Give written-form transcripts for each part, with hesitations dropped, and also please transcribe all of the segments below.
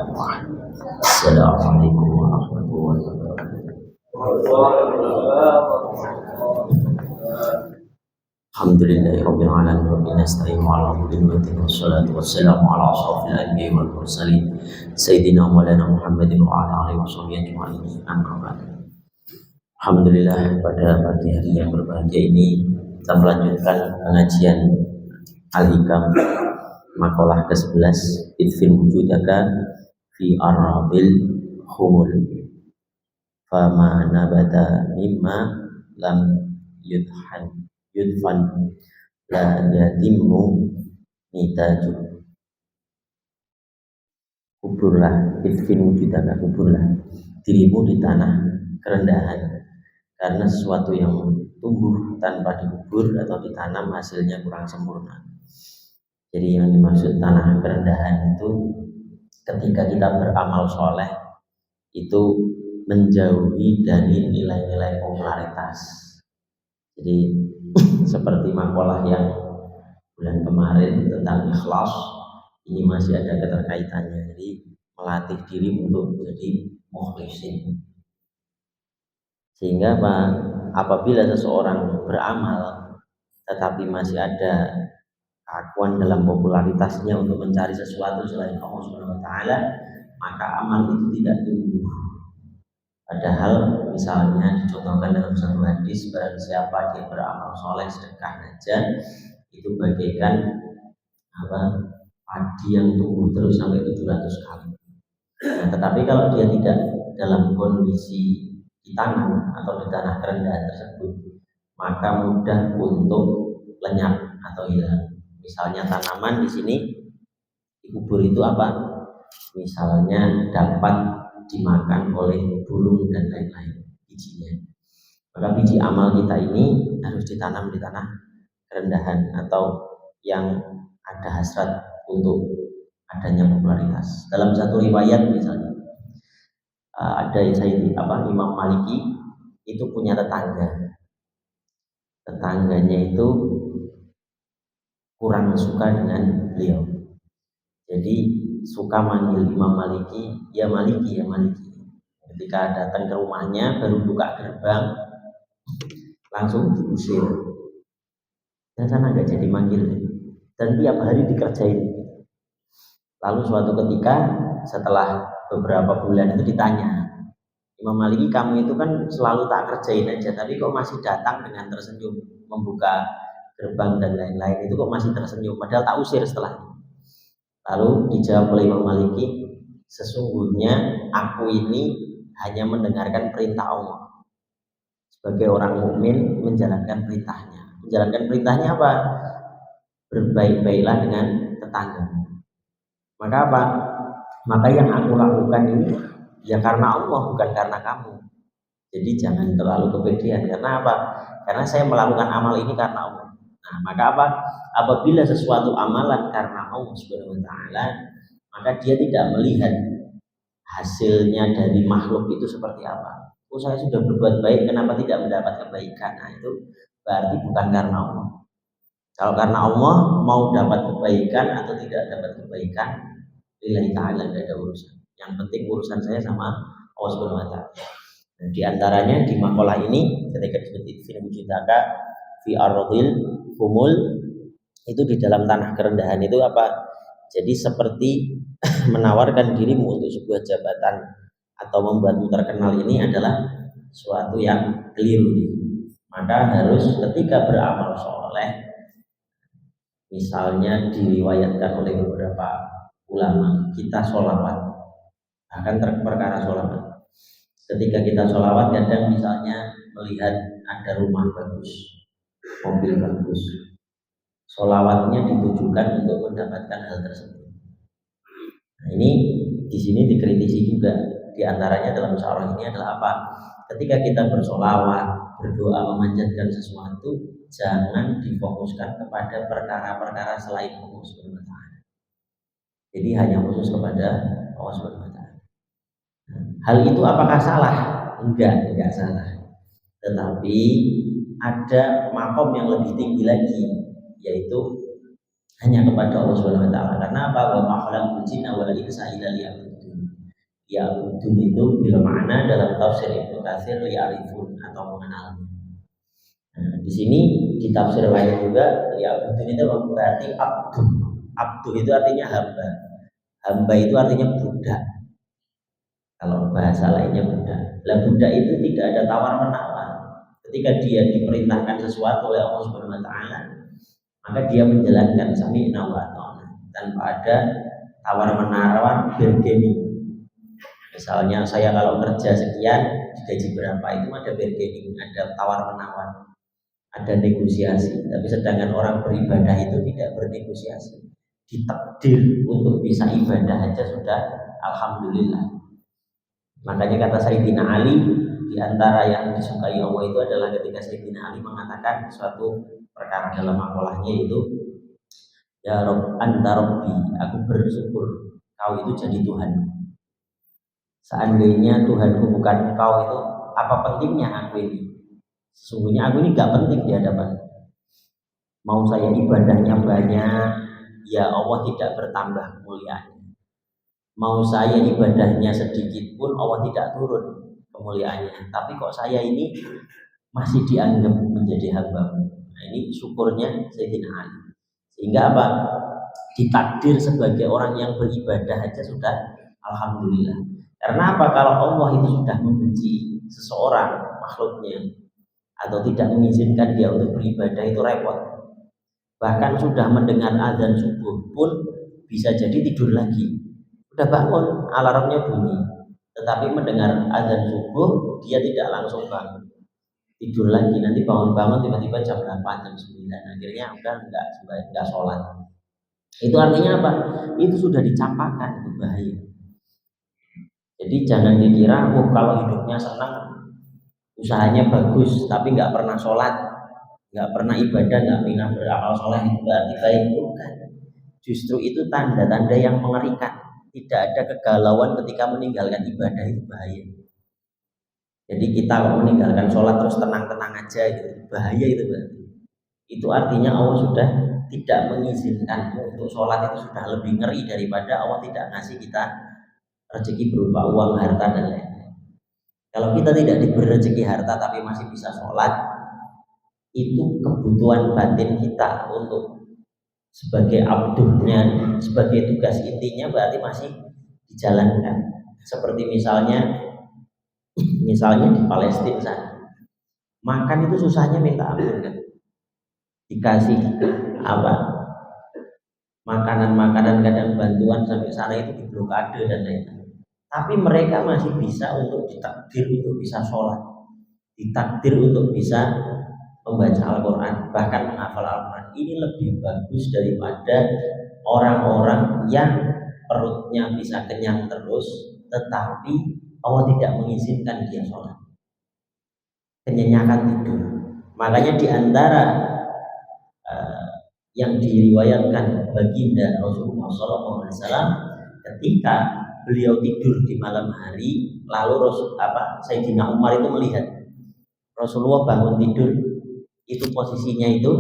Assalamualaikum warahmatullahi wabarakatuh. Alhamdulillahirabbil alamin wa nasta'inu ala ummatin wassalatu wassalamu ala asyrofil anbiya'i wal mursalin sayyidina maulana Muhammadin wa ala alihi washabbihi ajma'in. Alhamdulillah, pada pagi hari yang berbahagia ini kita melanjutkan pengajian Al-Hikam makalah ke-11 Idfin wujudaka fi aradil humul fama nabata mimma lam yudfan la yatimmu nitaju. Kuburlah, idfin wujudaka, kuburlah dirimu di tanah kerendahan, karena sesuatu yang tumbuh tanpa dikubur atau ditanam hasilnya kurang sempurna. Jadi yang dimaksud tanah kerendahan itu ketika kita beramal soleh itu menjauhi dari nilai-nilai popularitas. Jadi seperti makalah yang bulan kemarin tentang ikhlas, ini masih ada keterkaitannya. Jadi melatih diri untuk menjadi mukhlisin. Sehingga apabila seseorang beramal tetapi masih ada keakuan dalam popularitasnya untuk mencari sesuatu selain Allah Subhanahu wa taala, maka amal itu tidak tumbuh. Padahal misalnya dicontohkan dalam satu hadis, barang siapa dia beramal soleh sedekah saja itu bagaikan padi yang tumbuh terus sampai 700 kali. Nah, tetapi kalau dia tidak dalam kondisi ditanam atau di tanah kerendahan tersebut, maka mudah untuk lenyap atau hilang. Misalnya tanaman di sini dikubur itu apa? Misalnya dapat dimakan oleh burung dan lain-lain bijinya. Maka biji amal kita ini harus ditanam di tanah kerendahan atau yang ada hasrat untuk adanya popularitas. Dalam satu riwayat misalnya ada Imam Maliki itu punya tetangganya itu kurang suka dengan beliau. Jadi suka manggil Imam Maliki, ya Maliki, ya Maliki. Ketika datang ke rumahnya baru buka gerbang langsung diusir. Dan sana nggak jadi manggil. Dan tiap hari dikerjain. Lalu suatu ketika setelah beberapa bulan itu ditanya, Imam Maliki, kamu itu kan selalu tak kerjain aja, tapi kok masih datang dengan tersenyum, membuka gerbang dan lain-lain, itu kok masih tersenyum, padahal tak usir setelah. Lalu dijawab oleh Imam Maliki, sesungguhnya aku ini hanya mendengarkan perintah Allah. Sebagai orang mukmin menjalankan perintahnya. Menjalankan perintahnya apa? Berbaik-baiklah dengan tetanggamu. Maka apa? Maka yang aku lakukan ini ya karena Allah, bukan karena kamu. Jadi jangan terlalu kepedean. Karena apa? Karena saya melakukan amal ini karena Allah. Nah, maka apa? Apabila sesuatu amalan karena Allah Subhanahu wa taala, maka dia tidak melihat hasilnya dari makhluk itu seperti apa. Oh, saya sudah berbuat baik, kenapa tidak mendapat kebaikan? Nah, itu berarti bukan karena Allah. Kalau karena Allah mau dapat kebaikan atau tidak dapat kebaikan, lillahi ta'ala, tidak ada urusan. Yang penting urusan saya sama Allah Subhanahu wa taala. Nah, di antaranya di makalah ini ketika disebut idfin wujudaka fi ardil humul, itu di dalam tanah kerendahan itu apa? Jadi seperti menawarkan dirimu untuk sebuah jabatan atau membuatmu terkenal, ini adalah suatu yang keliru. Maka harus ketika beramal soleh, misalnya diriwayatkan oleh beberapa ulama, kita sholawat, bahkan perkara sholawat. Ketika kita sholawat, kadang misalnya melihat ada rumah bagus, mobil bagus, sholawatnya ditujukan untuk mendapatkan hal tersebut. Nah, ini di sini dikritisi juga. Di antaranya dalam syarah ini adalah apa? Ketika kita bersolawat, berdoa, memanjatkan sesuatu, jangan difokuskan kepada perkara-perkara selain Allah Subhanahu wa taala. Jadi hanya khusus kepada Allah Subhanahu wa taala. Hal itu apakah salah? Enggak salah. Tetapi ada makom yang lebih tinggi lagi, yaitu hanya kepada Allah Subhanahu wa taala. Karena apa? Wa ma khalaqtul jinna wal insa illa liya'budun. Ya'budun itu bila makna dalam tafsir Ibnu Katsir li'arifun atau mengenal. Nah, di sini di tafsir lain juga ya'budun itu berarti abdu. Abdu itu artinya hamba. Hamba itu artinya budak. Kalau bahasa lainnya budak. Lah budak itu tidak ada tawar menawar. Ketika dia diperintahkan sesuatu oleh Allah Subhanahu wa taala, maka dia menjalankan sami'na wa ata'na tanpa ada tawar menawar bargaining. Misalnya saya kalau kerja sekian digaji berapa, itu ada bargaining, ada tawar menawar, ada negosiasi. Tapi sedangkan orang beribadah itu tidak bernegosiasi, ditakdir untuk bisa ibadah aja sudah alhamdulillah. Makanya kata Sayyidina Ali, di antara yang disukai Allah itu adalah ketika Sayyidina Ali mengatakan suatu perkara dalam makolahnya itu, ya Rob anta Robbi, aku bersyukur kau itu jadi Tuhan. Seandainya Tuhanku bukan kau, itu apa pentingnya aku ini? Sesungguhnya aku ini gak penting di hadapan. Mau saya ibadahnya banyak, ya Allah tidak bertambah kemuliaannya. Mau saya ibadahnya sedikit pun Allah tidak turun kemuliaannya. Tapi kok saya ini masih dianggap menjadi hamba. Nah, ini syukurnya Sayyidina Ali. Sehingga apa? Ditakdir sebagai orang yang beribadah aja sudah alhamdulillah. Karena apa? Kalau Allah itu sudah membenci seseorang makhluknya atau tidak mengizinkan dia untuk beribadah, itu repot. Bahkan sudah mendengar azan subuh pun bisa jadi tidur lagi. Udah bangun, alarmnya bunyi, tetapi mendengar azan subuh dia tidak langsung bangun, tidur lagi. Nanti bangun-bangun tiba-tiba jam 8, jam 9, akhirnya udah enggak sholat. Itu artinya apa? Itu sudah dicampakkan, itu bahaya. Jadi jangan dikira, kalau hidupnya senang, usahanya bagus, tapi nggak pernah sholat, nggak pernah ibadah, nggak pernah beramal soleh, itu berarti baik. Bukan. Justru itu tanda-tanda yang mengerikan. Tidak ada kegalauan ketika meninggalkan ibadah, itu bahaya. Jadi kita kalau meninggalkan sholat terus tenang-tenang aja, itu bahaya itu berarti. Itu artinya Allah sudah tidak mengizinkan untuk sholat, itu sudah lebih ngeri daripada Allah tidak ngasih kita rezeki berupa uang, harta dan lain-lain. Kalau kita tidak diberi rezeki harta tapi masih bisa sholat, itu kebutuhan batin kita untuk sebagai abduhnya, sebagai tugas intinya berarti masih dijalankan. Seperti misalnya di Palestina sana, makan itu susahnya minta ampun kan? Dikasih apa? Makanan-makanan, kadang bantuan sampai sana itu diblokade dan lain-lain. Tapi mereka masih bisa untuk ditakdir untuk bisa sholat, ditakdir untuk bisa membaca Al-Quran, bahkan menghafal Al-Quran. Ini lebih bagus daripada orang-orang yang perutnya bisa kenyang terus, tetapi Allah tidak mengizinkan dia sholat, kenyenyakan tidur. Makanya di antara yang diriwayatkan baginda Rasulullah SAW, ketika beliau tidur di malam hari, lalu Sayyidina Umar itu melihat Rasulullah bangun tidur, itu posisinya itu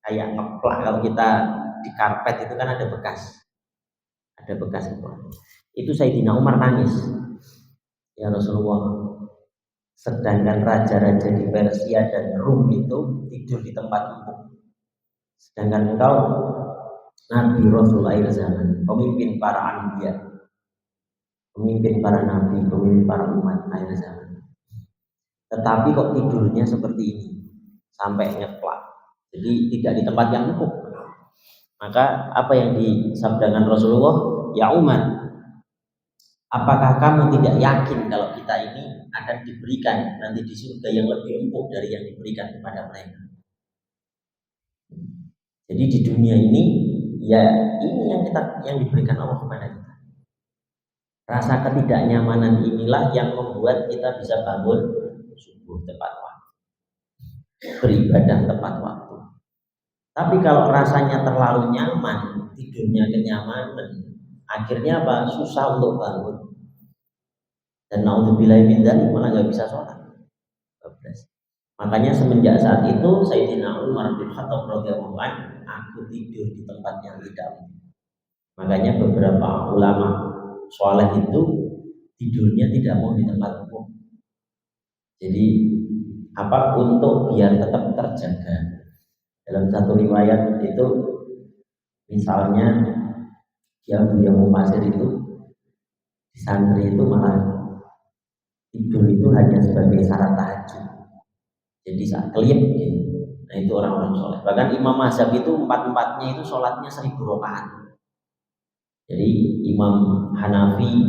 kayak ngeplak. Kalau kita di karpet itu kan ada bekas ngeplak. Itu Sayyidina Umar nangis, ya Rasulullah, sedangkan raja-raja di Persia dan Rum itu tidur di tempat empuk, sedangkan engkau Nabi Rasul akhir zaman, pemimpin para anbiya, pemimpin para nabi, pemimpin para umat akhir zaman. Tetapi kok tidurnya seperti ini, sampai ngeplak. Jadi tidak di tempat yang empuk. Maka apa yang disabdakan Rasulullah, ya Umar, apakah kamu tidak yakin kalau kita ini akan diberikan nanti di surga yang lebih empuk dari yang diberikan kepada mereka? Jadi di dunia ini, ya ini yang diberikan Allah kepada kita. Rasa ketidaknyamanan inilah yang membuat kita bisa bangun subuh tepat waktu, beribadah tepat waktu. Tapi kalau rasanya terlalu nyaman, tidurnya kenyamanan, akhirnya apa? Susah untuk bangun. Dan naudzubillahi min dzalik, malah nggak bisa sholat. Makanya semenjak saat itu Sayyidina Umar bin Khattab radhiyallahu anhu, aku tidur di tempat yang tidak. Makanya beberapa ulama soleh itu tidurnya tidak mau di tempat umum. Jadi untuk biar tetap terjaga. Dalam satu riwayat itu misalnya yang Mufasir itu di santri itu malah tidur itu hanya sebagai syarat tahajud. Jadi saat kelip gitu. Nah itu orang-orang soleh. Bahkan Imam Mazhab itu empat-empatnya itu sholatnya 1000 rakaat. Jadi Imam Hanafi,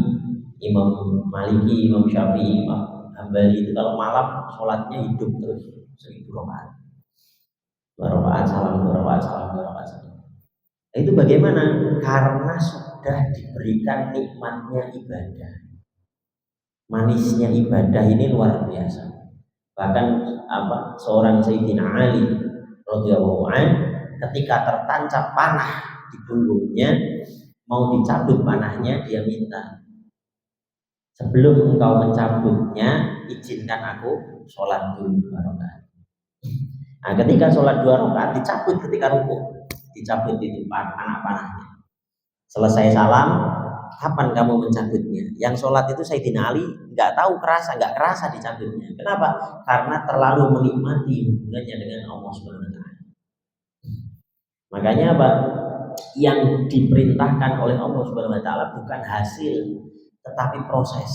Imam Maliki, Imam Syafi'i, Imam Hambali itu kalau malam sholatnya hidup terus 1000 rakaat. 2 rakaat salam, 2 rakaat salam, 2 rakaat salam. Nah, itu bagaimana? Karena sudah diberikan nikmatnya ibadah. Manisnya ibadah ini luar biasa. Bahkan seorang Sayyidina Ali radhiyallahu an ketika tertancap panah di punggungnya mau dicabut panahnya, dia minta, sebelum engkau mencabutnya izinkan aku sholat dulu 2 rakaat. Nah ketika sholat 2 rakaat dicabut ketika rukuk, dicabut itu panahnya. Selesai salam, kapan kamu mencabutnya? Yang sholat itu Sayyidina Ali nggak kerasa dicabutnya. Kenapa? Karena terlalu menikmati hubungannya dengan Allah Subhanahu Wa Taala. Makanya yang diperintahkan oleh Allah Subhanahu Wa Taala bukan hasil, tetapi proses.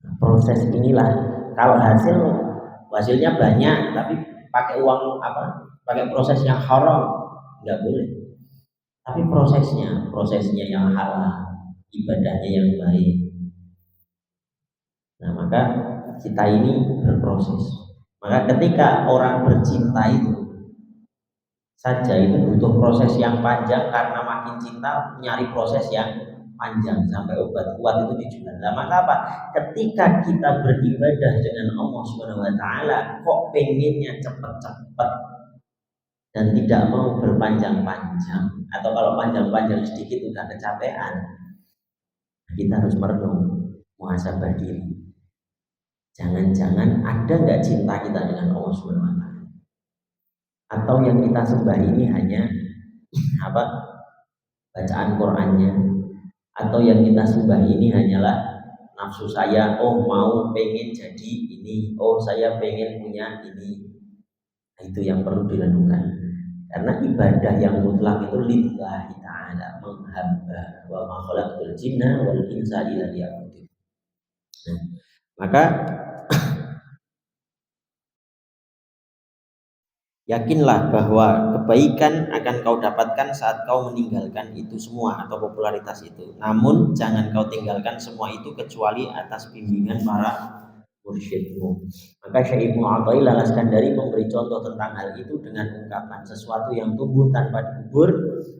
Nah, proses inilah. Kalau hasilnya banyak, tapi pakai uang pakai proses yang haram, nggak boleh. Tapi prosesnya yang halal, ibadahnya yang baik. Nah maka kita ini berproses. Maka ketika orang bercinta itu butuh proses yang panjang, karena makin cinta nyari proses yang panjang sampai obat kuat itu dijual. Nah maka ketika kita beribadah dengan Allah Subhanahu Wa Taala, kok pengennya cepet-cepet dan tidak mau berpanjang-panjang, atau kalau panjang-panjang sedikit udah kecapean, kita harus merenung, muhasabah diri. Jangan-jangan ada nggak cinta kita dengan Allah Subhanahu Wa Taala? Atau yang kita sembah ini hanya bacaan Qur'annya, atau yang kita sembah ini hanyalah nafsu saya, pengen jadi ini, saya pengen punya ini. Nah, itu yang perlu direnungkan. Karena ibadah yang mutlak itu lillahi ta'ala, menghamba, wa ma khalaqtul jinna wal insa illa liya'budun. Nah, maka yakinlah bahwa kebaikan akan kau dapatkan saat kau meninggalkan itu semua atau popularitas itu. Namun jangan kau tinggalkan semua itu kecuali atas bimbingan para mursyidmu. Maka Syekh Ibnu Athaillah Al-Iskandari memberi contoh tentang hal itu dengan ungkapan, sesuatu yang tumbuh tanpa dikubur,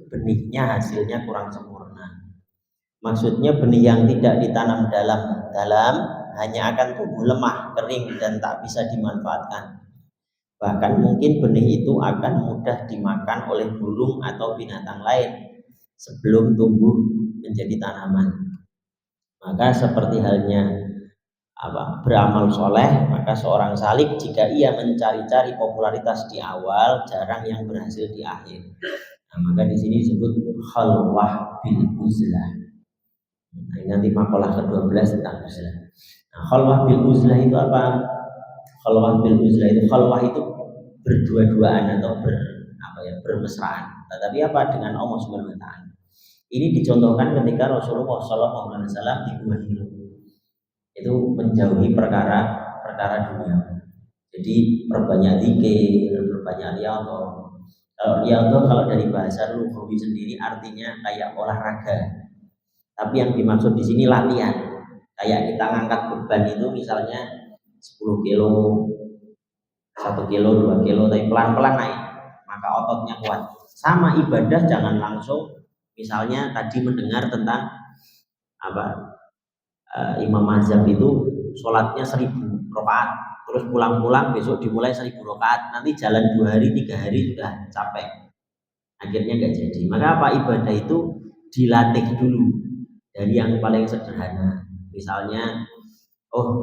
benihnya hasilnya kurang sempurna. Maksudnya benih yang tidak ditanam dalam hanya akan tumbuh lemah, kering, dan tak bisa dimanfaatkan. Bahkan mungkin benih itu akan mudah dimakan oleh burung atau binatang lain sebelum tumbuh menjadi tanaman. Maka seperti halnya beramal soleh, maka seorang salik jika ia mencari-cari popularitas di awal, jarang yang berhasil di akhir. Nah, maka di sini disebut khalwah bil uzlah. Nah, ini nanti makalah ke-12 tentang uzlah. Nah, khalwah bil uzlah itu apa? Khalwah bil uzlah itu, khalwah itu berdua-duaan atau bermesraan. Tetapi dengan Allah Subhanahu Wa Taala. Ini dicontohkan ketika Rasulullah SAW di Gua Hira. Itu menjauhi perkara dunia. Jadi perbanyak zikir, perbanyak riyadhah. Kalau riyadhah kalau dari bahasa lughawi sendiri artinya kayak olahraga. Tapi yang dimaksud di sini latihan. Kayak kita ngangkat beban itu misalnya 10 kilo, 1 kilo, 2 kilo, tapi pelan-pelan naik, maka ototnya kuat. Sama ibadah, jangan langsung misalnya tadi mendengar tentang Imam Mazhab itu sholatnya 1000 rakaat, terus pulang-pulang besok dimulai 1000 rakaat, nanti jalan 2 hari 3 hari sudah capek, akhirnya nggak jadi. Maka ibadah itu dilatih dulu dari yang paling sederhana. Misalnya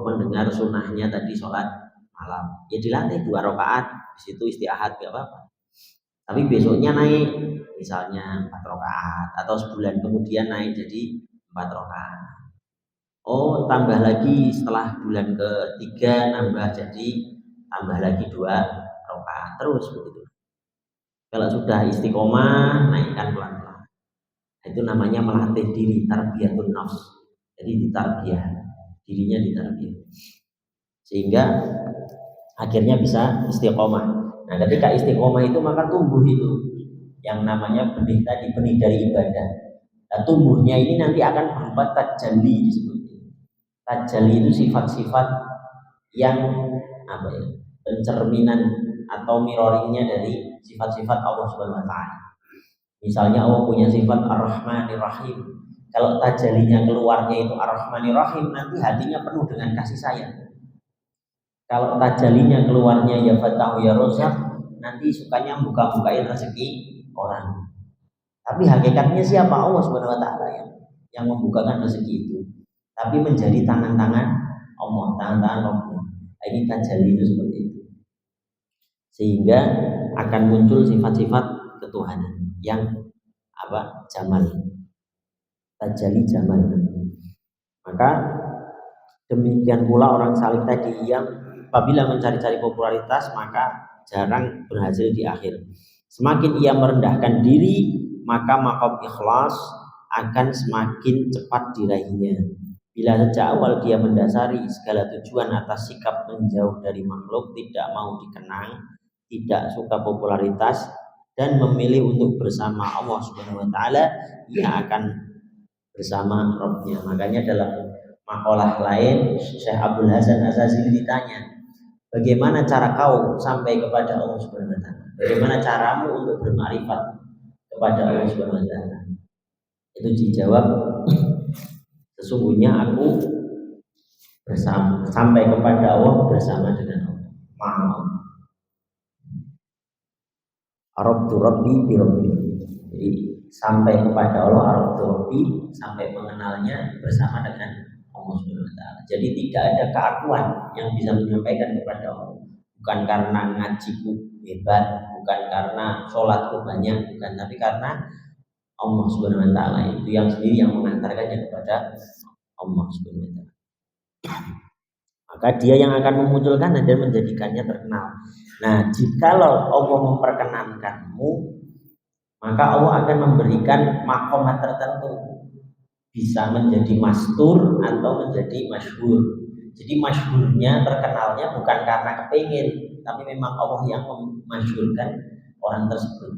mendengar sunnahnya tadi sholat malam, ya dilatih 2 rakaat, di situ istirahat gak apa-apa. Tapi besoknya naik misalnya 4 rakaat, atau sebulan kemudian naik jadi 4 rakaat. Oh, tambah lagi setelah bulan ketiga nambah jadi tambah lagi 2 rakaat terus begitu. Kalau sudah istiqomah naikkan pelan-pelan. Itu namanya melatih diri, tarbiyatun nafs. Jadi ditarbiyah, dirinya ditarbiyah. Sehingga akhirnya bisa istiqomah. Nah, ketika istiqomah itu maka tumbuh itu yang namanya benih tadi, benih dari ibadah. Nah, tumbuhnya ini nanti akan berupa tajalli disebutnya. Tajalli itu sifat-sifat yang apa ya? Pencerminan atau mirroringnya dari sifat-sifat Allah Subhanahu wa taala. Misalnya Allah punya sifat Ar-Rahmanir Rahim. Kalau tajallinya keluarnya itu Ar-Rahmanir Rahim, nanti hatinya penuh dengan kasih sayang. Kalau tajallinya keluarnya ya Fatahu ya Rozak, nanti sukanya buka-bukain rezeki orang. Tapi hakikatnya siapa? Allah Subhanahu wa taala yang membukakan rezeki itu. Tapi menjadi tangan-tangan Allah, tangan-tangan Allah. Ini tajalli itu seperti itu. Sehingga akan muncul sifat-sifat ketuhanan yang apa? Jamal. Tajalli jamal. Maka demikian pula orang salih tadi yang apabila mencari-cari popularitas maka jarang berhasil di akhir. Semakin ia merendahkan diri, maka maqam ikhlas akan semakin cepat diraihnya. Bila sejak awal dia mendasari segala tujuan atas sikap menjauh dari makhluk, tidak mau dikenang, tidak suka popularitas, dan memilih untuk bersama Allah Subhanahu wa taala, ia akan bersama Rabb-nya. Makanya dalam makalah lain Syekh Abdul Hasan Azazili ditanya, bagaimana cara kau sampai kepada Allah Subhanahu wa taala? Bagaimana caramu untuk bermakrifat kepada Allah Subhanahu wa taala? Itu dijawab, sesungguhnya aku sampai kepada Allah bersama dengan Allah. Ma'am. Arabtu Rabbi bi Rabbi. Jadi sampai kepada Allah, Arabtu Rabbi, sampai mengenalnya bersama dengan Allah Subhanahu wa taala. Jadi tidak ada keakuan yang bisa menyampaikan kepada Allah. Bukan karena ngajiku hebat, bukan karena sholatku banyak, bukan, tapi karena Allah Subhanahu wa taala itu yang sendiri yang mengantarkannya kepada Allah Subhanahu wa taala. Maka dia yang akan memunculkan dan menjadikannya terkenal. Nah, jikalau Allah memperkenankanmu, maka Allah akan memberikan makomat tertentu, bisa menjadi mastur atau menjadi masyhur. Jadi masyhurnya, terkenalnya bukan karena kepingin, tapi memang Allah yang memasyhurkan orang tersebut.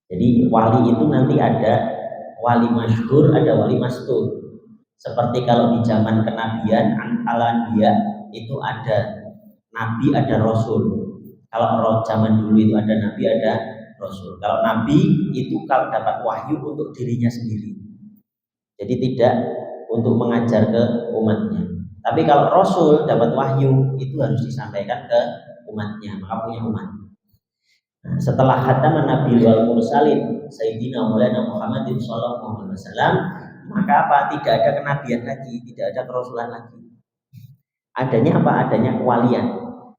Jadi wali itu nanti ada wali masyhur, ada wali mastur. Seperti kalau di zaman kenabian, al-anbiya itu ada nabi, ada rasul. Kalau zaman dulu itu ada nabi, ada rasul. Kalau nabi itu kalau dapat wahyu untuk dirinya sendiri, jadi tidak untuk mengajar ke umatnya. Tapi kalau rasul dapat wahyu itu harus disampaikan ke umatnya, maka punya umat. Nah, setelah khataman nabi wal mursalin Sayyidina Maulana Muhammadin sallallahu alaihi wasallam, maka apa? Tidak ada kenabian lagi, tidak ada kerasulan lagi. Adanya apa? Adanya kewalian.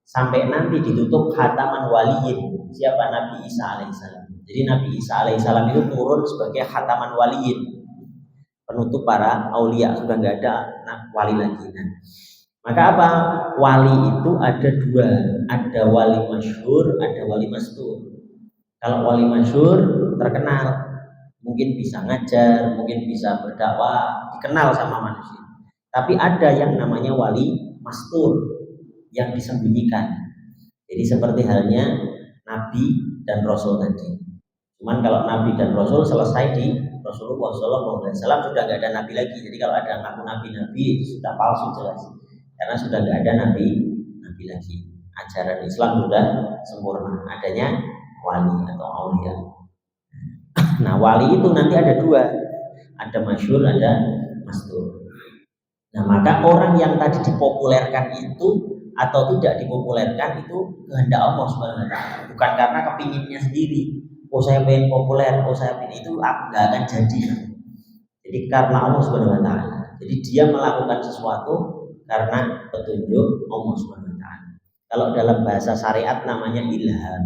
Sampai nanti ditutup khataman waliyin. Siapa? Nabi Isa alaihissalam. Jadi Nabi Isa alaihissalam itu turun sebagai khataman waliyin, penutup para aulia. Sudah nggak ada wali lagi. Nah, maka apa? Wali itu ada dua, ada wali masyhur, ada wali mastur. Kalau wali masyhur terkenal, mungkin bisa ngajar, mungkin bisa berdakwah, dikenal sama manusia. Tapi ada yang namanya wali mastur yang disembunyikan. Jadi seperti halnya Nabi dan Rasul tadi. Cuman kalau Nabi dan Rasul selesai di Rasulullah SAW sudah nggak ada Nabi lagi. Jadi kalau ada ngaku Nabi itu sudah palsu jelas, karena sudah nggak ada Nabi lagi. Ajaran Islam sudah sempurna. Adanya wali atau aulia. Nah, wali itu nanti ada dua, ada masyhur, ada mastur. Nah, maka orang yang tadi dipopulerkan itu atau tidak dipopulerkan itu kehendak Allah Subhanahu wa taala, bukan karena kepinginnya sendiri. Oh, saya pengen populer, oh saya pengen, itu nggak akan jadi. Jadi karena Allah Subhanahu wa taala. Jadi dia melakukan sesuatu karena petunjuk Allah Subhanahu wa taala. Kalau dalam bahasa syariat namanya ilham.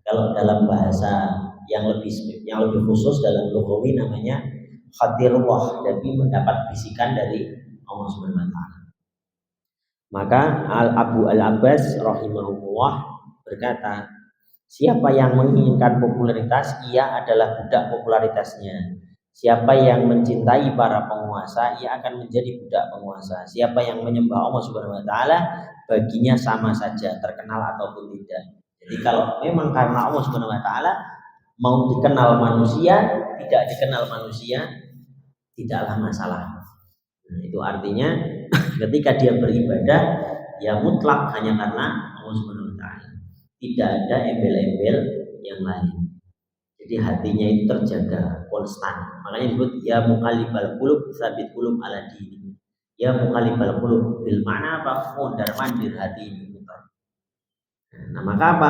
Kalau dalam bahasa yang lebih khusus dalam lugawi namanya khatirullah, tapi mendapat bisikan dari Allah Subhanahu wa taala. Maka Abu Al-Abbas rahimahullah berkata, siapa yang menginginkan popularitas, ia adalah budak popularitasnya. Siapa yang mencintai para penguasa, ia akan menjadi budak penguasa. Siapa yang menyembah Allah Subhanahu wa taala, baginya sama saja terkenal ataupun tidak. Jadi kalau memang karena Allah Subhanahu wa taala, mau dikenal manusia, tidak dikenal manusia, tidaklah masalah. Nah, itu artinya ketika dia beribadah, ya mutlak hanya karena Allah Subhanahu wa taala. Tidak ada embel-embel yang lain. Jadi hatinya itu terjaga konstan. Makanya disebut ya muqallibal qulub tsabit qulub ala dini. Ya muqallibal qulub, bil mana apa? Mondar-mandir hati ini putar. Nah, maka apa?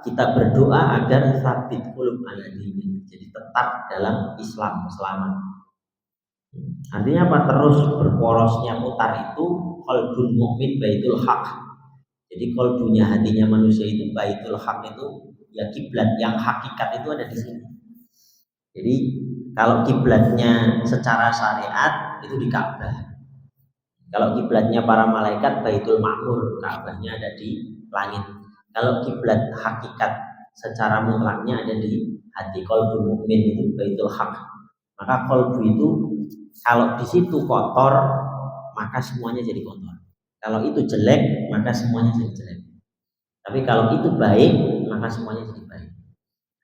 Kita berdoa agar tsabit qulub ala dini. Jadi tetap dalam Islam, selamat. Artinya apa? Terus berporosnya mutar itu qalbun mukmin baitul haq. Jadi qalbunya, hatinya manusia itu baitul haq, itu ya kiblat yang hakikat itu ada di sini. Jadi kalau kiblatnya secara syariat itu di Ka'bah. Kalau kiblatnya para malaikat Baitul Ma'mur, Ka'bahnya ada di langit. Kalau kiblat hakikat secara mutlaknya ada di hati. Qalbul mukmin itu Baitul Haq. Maka qalbu itu kalau di situ kotor, maka semuanya jadi kotor. Kalau itu jelek, maka semuanya jadi jelek. Tapi kalau itu baik, maka semuanya jadi baik.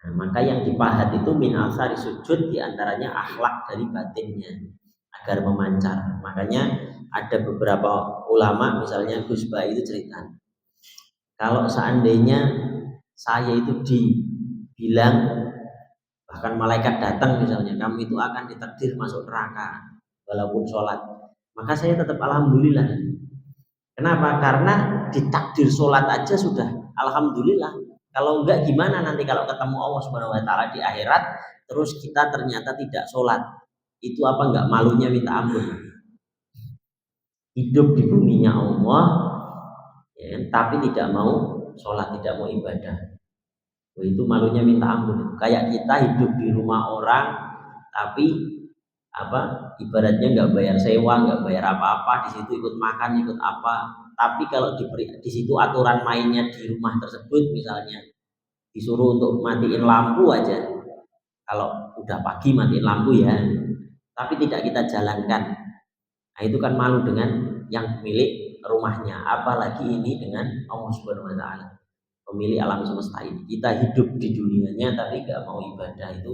Nah, maka yang dipahat itu min asari sujud, diantaranya akhlak dari batinnya agar memancar. Makanya ada beberapa ulama, misalnya Gus Ba itu cerita, kalau seandainya saya itu dibilang, bahkan malaikat datang misalnya, kamu itu akan ditakdir masuk neraka walaupun sholat, maka saya tetap alhamdulillah. Kenapa? Karena ditakdir sholat aja sudah alhamdulillah. Kalau enggak gimana nanti kalau ketemu Allah Subhanahu wa taala di akhirat, terus kita ternyata tidak sholat. Itu apa enggak malunya minta ampun. Hidup di buminya Allah, ya, tapi tidak mau sholat, tidak mau ibadah. Itu malunya minta ampun. Kayak kita hidup di rumah orang, tapi ibaratnya nggak bayar sewa, nggak bayar apa-apa, di situ ikut makan, ikut apa. Tapi kalau di situ aturan mainnya di rumah tersebut, misalnya disuruh untuk matiin lampu aja, kalau udah pagi matiin lampu ya, tapi tidak kita jalankan, nah itu kan malu dengan yang pemilik rumahnya. Apalagi ini dengan Allah Subhanahu wa taala, pemilik alam semesta ini. Kita hidup di dunianya tapi nggak mau ibadah, itu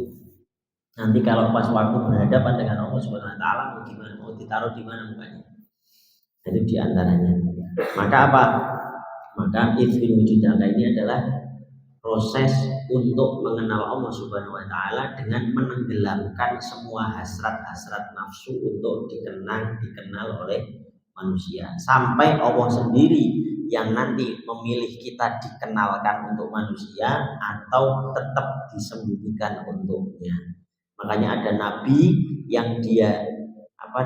nanti kalau pas waktu berhadapan dengan Allah Subhanahu wa taala mau gimana? Mau ditaruh di mana mukanya? Itu diantaranya. Maka apa? Maka izin wujudaka ini adalah proses untuk mengenal Allah Subhanahu wa taala dengan menenggelamkan semua hasrat-hasrat nafsu untuk dikenal oleh manusia, sampai Allah sendiri yang nanti memilih kita dikenalkan untuk manusia atau tetap disembunyikan untuknya. Makanya ada nabi yang dia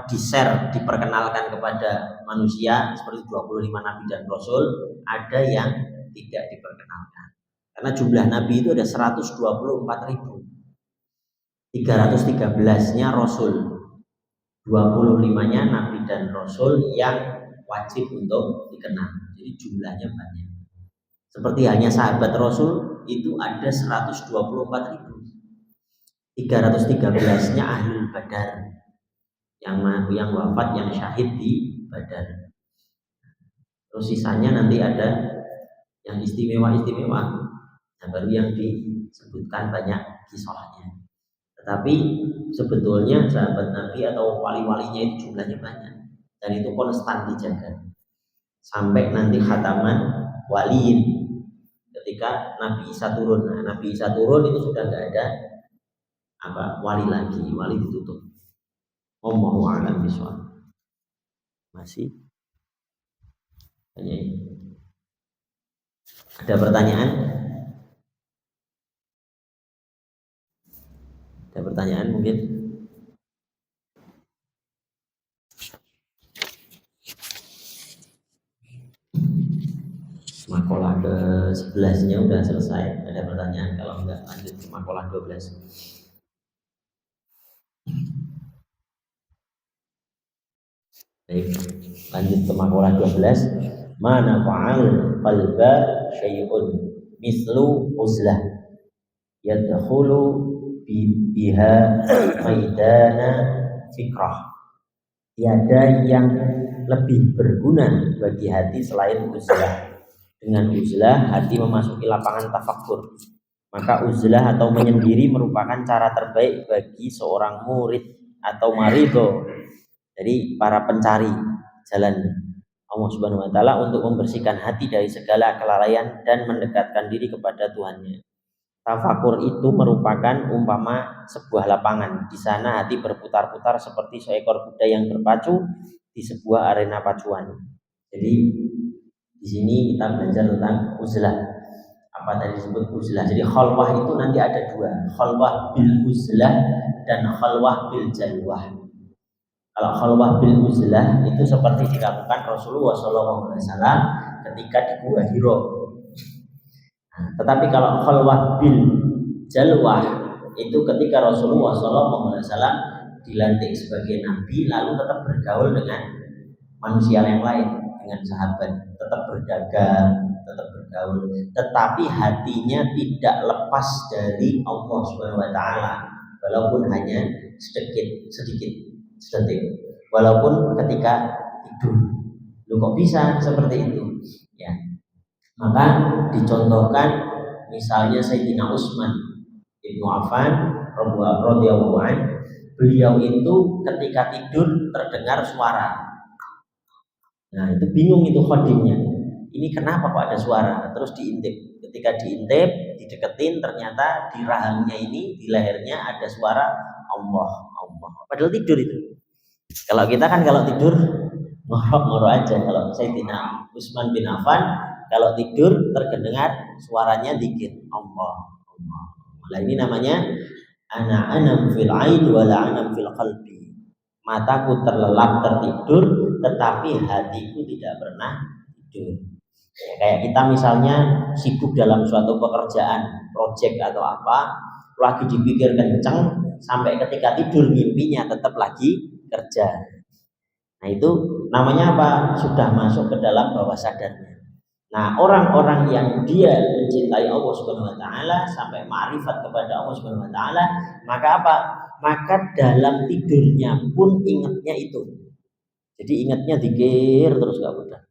di-share, diperkenalkan kepada manusia seperti 25 nabi dan rasul, ada yang tidak diperkenalkan. Karena jumlah nabi itu ada 124.000. 313-nya rasul, 25-nya nabi dan rasul yang wajib untuk dikenal. Jadi jumlahnya banyak. Seperti hanya sahabat rasul itu ada 124.000. 313-nya ahli badar, yang wafat, yang syahid di Badar. Terus sisanya nanti ada yang istimewa-istimewa, nah baru yang disebutkan banyak kisahnya. Tetapi sebetulnya sahabat Nabi atau wali-walinya itu jumlahnya banyak, dan itu konstan dijaga sampai nanti khataman waliin, ketika Nabi Isa turun. Nah, Nabi Isa turun itu sudah nggak ada wali lagi, wali ditutup. Allahu a'lam bishawab. Masih ada pertanyaan? Ada pertanyaan mungkin? Makalah ke-11-nya udah selesai. Ada pertanyaan? Kalau enggak lanjut ke makalah 12. Baik, lanjut ke makalah 12. Mana fa'al qalba syai'un mislu uzlah yadkhulu biha maidana fikrah. Tiada yang lebih berguna bagi hati selain uzlah. Dengan uzlah hati memasuki lapangan tafakkur. Maka uzlah atau menyendiri merupakan cara terbaik bagi seorang murid atau marido, jadi para pencari jalan Allah Subhanahu wa taala, untuk membersihkan hati dari segala kelalaian dan mendekatkan diri kepada Tuhannya. Tafakur itu merupakan umpama sebuah lapangan. Di sana hati berputar-putar seperti seekor kuda yang berpacu di sebuah arena pacuan. Jadi di sini kita belajar tentang uzlah. Apa tadi disebut uzlah? Jadi khalwah itu nanti ada dua, khalwah bil uzlah dan khalwah bil jalwah. Kalau khalwah bil uzlah itu seperti dilakukan Rasulullah SAW ketika di Gua Hiro. Tetapi kalau khalwah bil jalwah itu ketika Rasulullah SAW dilantik sebagai nabi, lalu tetap bergaul dengan manusia yang lain, dengan sahabat, tetap berdagang, tetap bergaul, tetapi hatinya tidak lepas dari Allah Subhanahu wa taala, walaupun hanya sedetik, walaupun ketika tidur. Lu kok bisa seperti itu? Ya. Maka dicontohkan misalnya Sayyidina Utsman Ibnu Affan radhiyallahu anhu, beliau itu ketika tidur terdengar suara. Nah, itu bingung itu khodimnya. Ini kenapa kok ada suara? Terus diintip. Ketika diintip, dideketin, ternyata di rahangnya ini, di lehernya ada suara Allah, Allah. Padahal tidur itu. Kalau kita kan kalau tidur ngorok-ngorok aja. Kalau Sayyidina Utsman bin Affan kalau tidur terdengar suaranya dikit Allah, Allah. Nah, ini namanya ana anam fil ain wala anam fil qalbi. Mataku terlelap tertidur, tetapi hatiku tidak pernah tidur. Ya, kayak kita misalnya sibuk dalam suatu pekerjaan, proyek atau apa, lagi dipikir kenceng, sampai ketika tidur mimpinya tetap lagi kerja. Nah, itu namanya apa? Sudah masuk ke dalam bawah sadarnya. Nah, orang-orang yang dia mencintai Allah Subhanahu wa taala sampai ma'rifat kepada Allah Subhanahu wa taala, maka apa? Maka dalam tidurnya pun ingatnya itu. Jadi ingatnya zikir terus gak udah.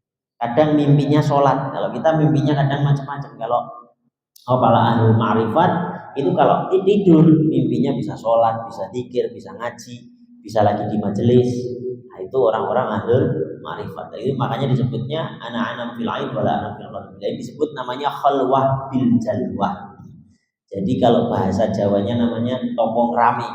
Kadang mimpinya sholat. Kalau kita mimpinya kadang macam-macam. Kalau para ahli ma'rifat itu kalau tidur mimpinya bisa sholat, bisa zikir, bisa ngaji, bisa lagi di majelis. Nah, itu orang-orang ahli ma'rifat. Jadi makanya disebutnya ana-anam fil ain wala anam fil qalbi. Jadi disebut namanya khalwah bil jalwah. Jadi kalau bahasa Jawanya namanya topo ngrami.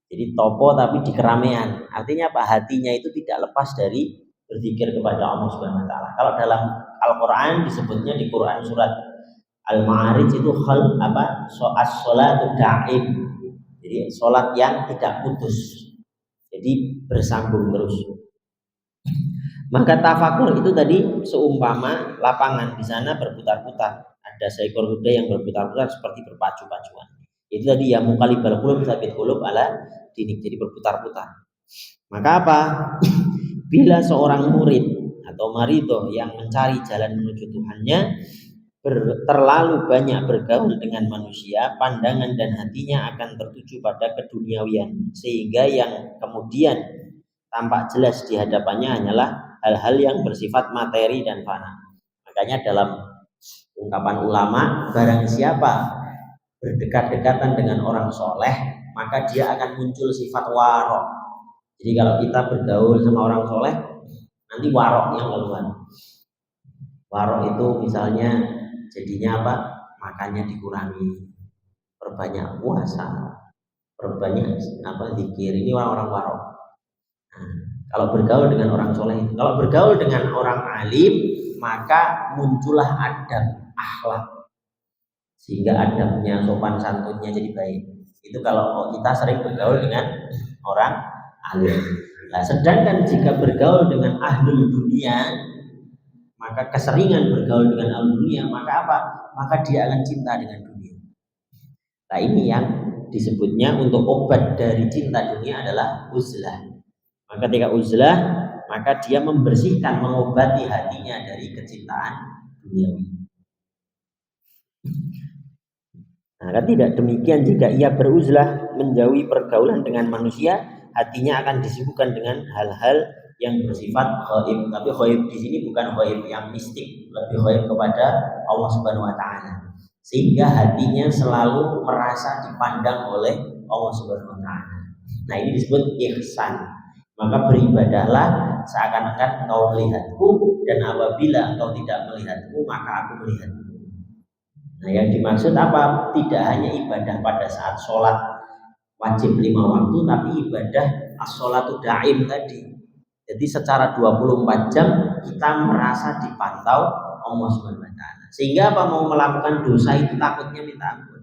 Jadi topo tapi di keramaian. Artinya apa? Hatinya itu tidak lepas dari berzikir kepada Allah Subhanahu wa taala. Kalau dalam Al-Qur'an disebutnya di Quran surat Al-Ma'arij itu as-sholatu da'im. Jadi salat yang tidak putus. Jadi bersambung terus. Maka tafakur itu tadi seumpama lapangan, di sana berputar-putar. Ada seekor kuda yang berputar-putar seperti berpacu-pacuan. Itu tadi ya muqallibal qulub tsabit qulub ala dinik, jadi berputar-putar. Maka apa? Bila seorang murid atau marido yang mencari jalan menuju Tuhannya terlalu banyak bergaul dengan manusia, pandangan dan hatinya akan tertuju pada keduniawian, sehingga yang kemudian tampak jelas di hadapannya hanyalah hal-hal yang bersifat materi dan fana. Makanya dalam ungkapan ulama, barang siapa berdekat-dekatan dengan orang soleh, maka dia akan muncul sifat warok. Jadi kalau kita bergaul sama orang soleh, nanti warok yang keluar. Warok itu misalnya jadinya apa? Makannya dikurangi, perbanyak puasa, perbanyak zikir. Ini orang-orang warok. Nah, kalau bergaul dengan orang soleh, kalau bergaul dengan orang alim, maka muncullah adab, akhlak, sehingga adabnya, sopan santunnya jadi baik. Itu kalau kita sering bergaul dengan orang alim. Nah, sedangkan jika bergaul dengan ahlul dunia, maka keseringan bergaul dengan ahlul dunia, maka apa? Maka dia akan cinta dengan dunia. Nah, ini yang disebutnya untuk obat dari cinta dunia adalah uzlah. Maka ketika uzlah, maka dia membersihkan, mengobati hatinya dari kecintaan duniawi. Nah, tidak demikian jika ia beruzlah, menjauhi pergaulan dengan manusia, hatinya akan disibukkan dengan hal-hal yang bersifat ghaib. Tapi ghaib di sini bukan ghaib yang mistik, lebih ghaib kepada Allah Subhanahu wa taala. Sehingga hatinya selalu merasa dipandang oleh Allah Subhanahu wa taala. Nah, ini disebut ihsan. Maka beribadahlah seakan-akan engkau melihatku, dan apabila engkau tidak melihatku, maka aku melihatmu. Nah, yang dimaksud apa? Tidak hanya ibadah pada saat sholat wajib 5 waktu, tapi ibadah as-sholatu daim tadi. Jadi secara 24 jam kita merasa dipantau Allah Subhanahu wa taala. Sehingga apa, mau melakukan dosa itu takutnya minta ampun.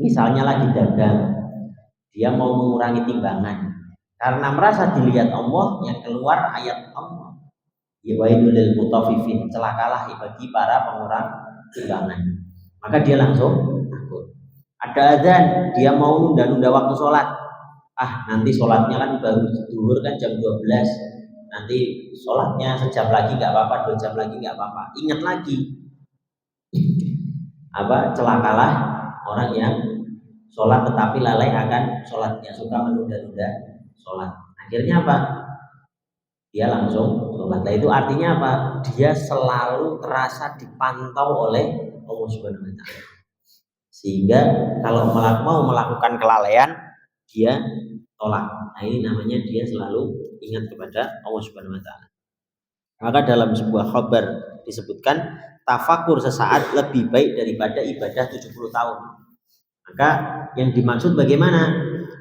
Misalnya lagi dagang, dia mau mengurangi timbangan. Karena merasa dilihat Allah, yang keluar ayat Allah. Ya wailul lil mutaffifin, celakalah bagi para pengurang timbangan. Maka dia langsung takut. Ada azan, dia mau nunda-nunda waktu sholat. Nanti sholatnya kan baru zuhur kan jam 12. Nanti sholatnya sejam lagi nggak apa-apa, 2 jam lagi nggak apa-apa. Ingat lagi, celakalah orang yang sholat tetapi lalai akan sholatnya, suka menunda-nunda sholat. Akhirnya apa? Dia langsung sholat. Nah, itu artinya apa? Dia selalu terasa dipantau oleh Allah Subhanahu wa taala. Sehingga kalau mau melakukan kelalaian, dia tolak. Nah, ini namanya dia selalu ingat kepada Allah Subhanahu wa taala. Maka dalam sebuah khabar disebutkan tafakur sesaat lebih baik daripada ibadah 70 tahun. Maka yang dimaksud bagaimana?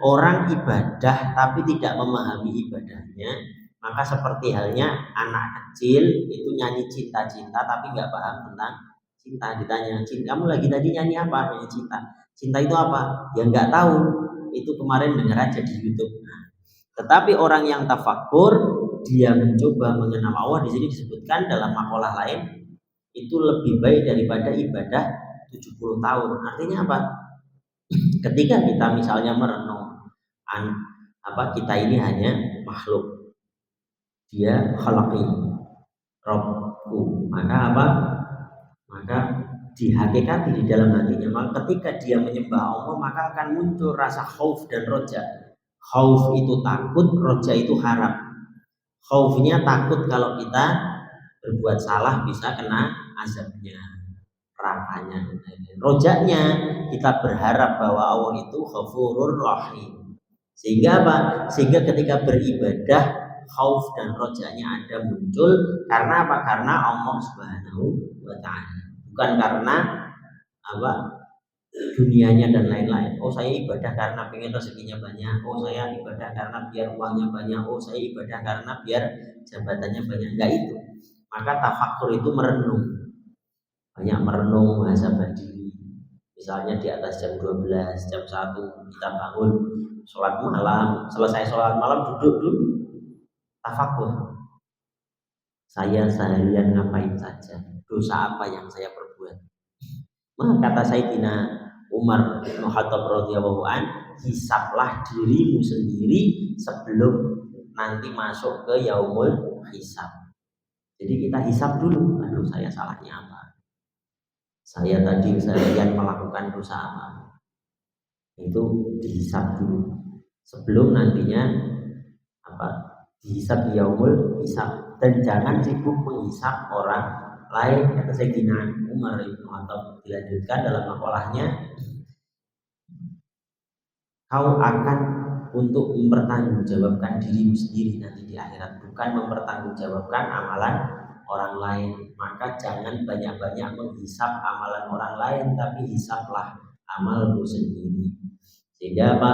Orang ibadah tapi tidak memahami ibadahnya, maka seperti halnya anak kecil itu nyanyi cinta-cinta tapi nggak paham tentang cinta. Ditanya, kamu lagi tadi nyanyi apa? Nyanyi cinta. Cinta itu apa? Ya nggak tahu. Itu kemarin dengar aja di YouTube. Tetapi orang yang tafakur, dia mencoba mengenal Allah, di sini disebutkan dalam makalah lain, itu lebih baik daripada ibadah 70 tahun. Artinya apa? Ketika kita misalnya merenung, kita ini hanya makhluk, dia khalaqi, Rabbku, maka dihakikati di dalam hatinya. Maka ketika dia menyembah Allah, maka akan muncul rasa khauf dan roja. Khauf itu takut, roja itu harap. Khaufnya takut kalau kita berbuat salah bisa kena azabnya, nerakanya. Rojanya kita berharap bahwa Allah itu Ghafurur Rahim. Sehingga apa? Sehingga ketika beribadah, khauf dan rojanya ada muncul. Karena apa? Karena Allah Subhanahu wa taala. Bukan karena dunianya dan lain-lain. Oh, saya ibadah karena pengen rezekinya banyak. Oh, saya ibadah karena biar uangnya banyak. Oh, saya ibadah karena biar jabatannya banyak. Enggak itu. Maka tafakur itu merenung. Banyak merenung, muhasabah diri. Misalnya di atas jam 12, jam 1 kita bangun sholat malam, selesai sholat malam duduk dulu tafakur. Saya seharian ngapain saja? Dosa apa yang saya perbuat? Maka kata Sayyidina Umar bin Khattab radhiyallahu an, hisablah dirimu sendiri sebelum nanti masuk ke yaumul hisab. Jadi kita hisab dulu, aduh saya salahnya apa? Saya tadi seharian melakukan dosa apa? Itu dihisab dulu sebelum nantinya dihisab di yaumul hisab. Dan jangan sibuk menghisab orang lain. Kata Sayyidina Umar bin Khattab, dilanjutkan dalam makalahnya, kau akan untuk mempertanggungjawabkan dirimu sendiri nanti di akhirat, bukan mempertanggungjawabkan amalan orang lain. Maka jangan banyak-banyak menghisab amalan orang lain, tapi hisablah amalmu sendiri. Sehingga apa?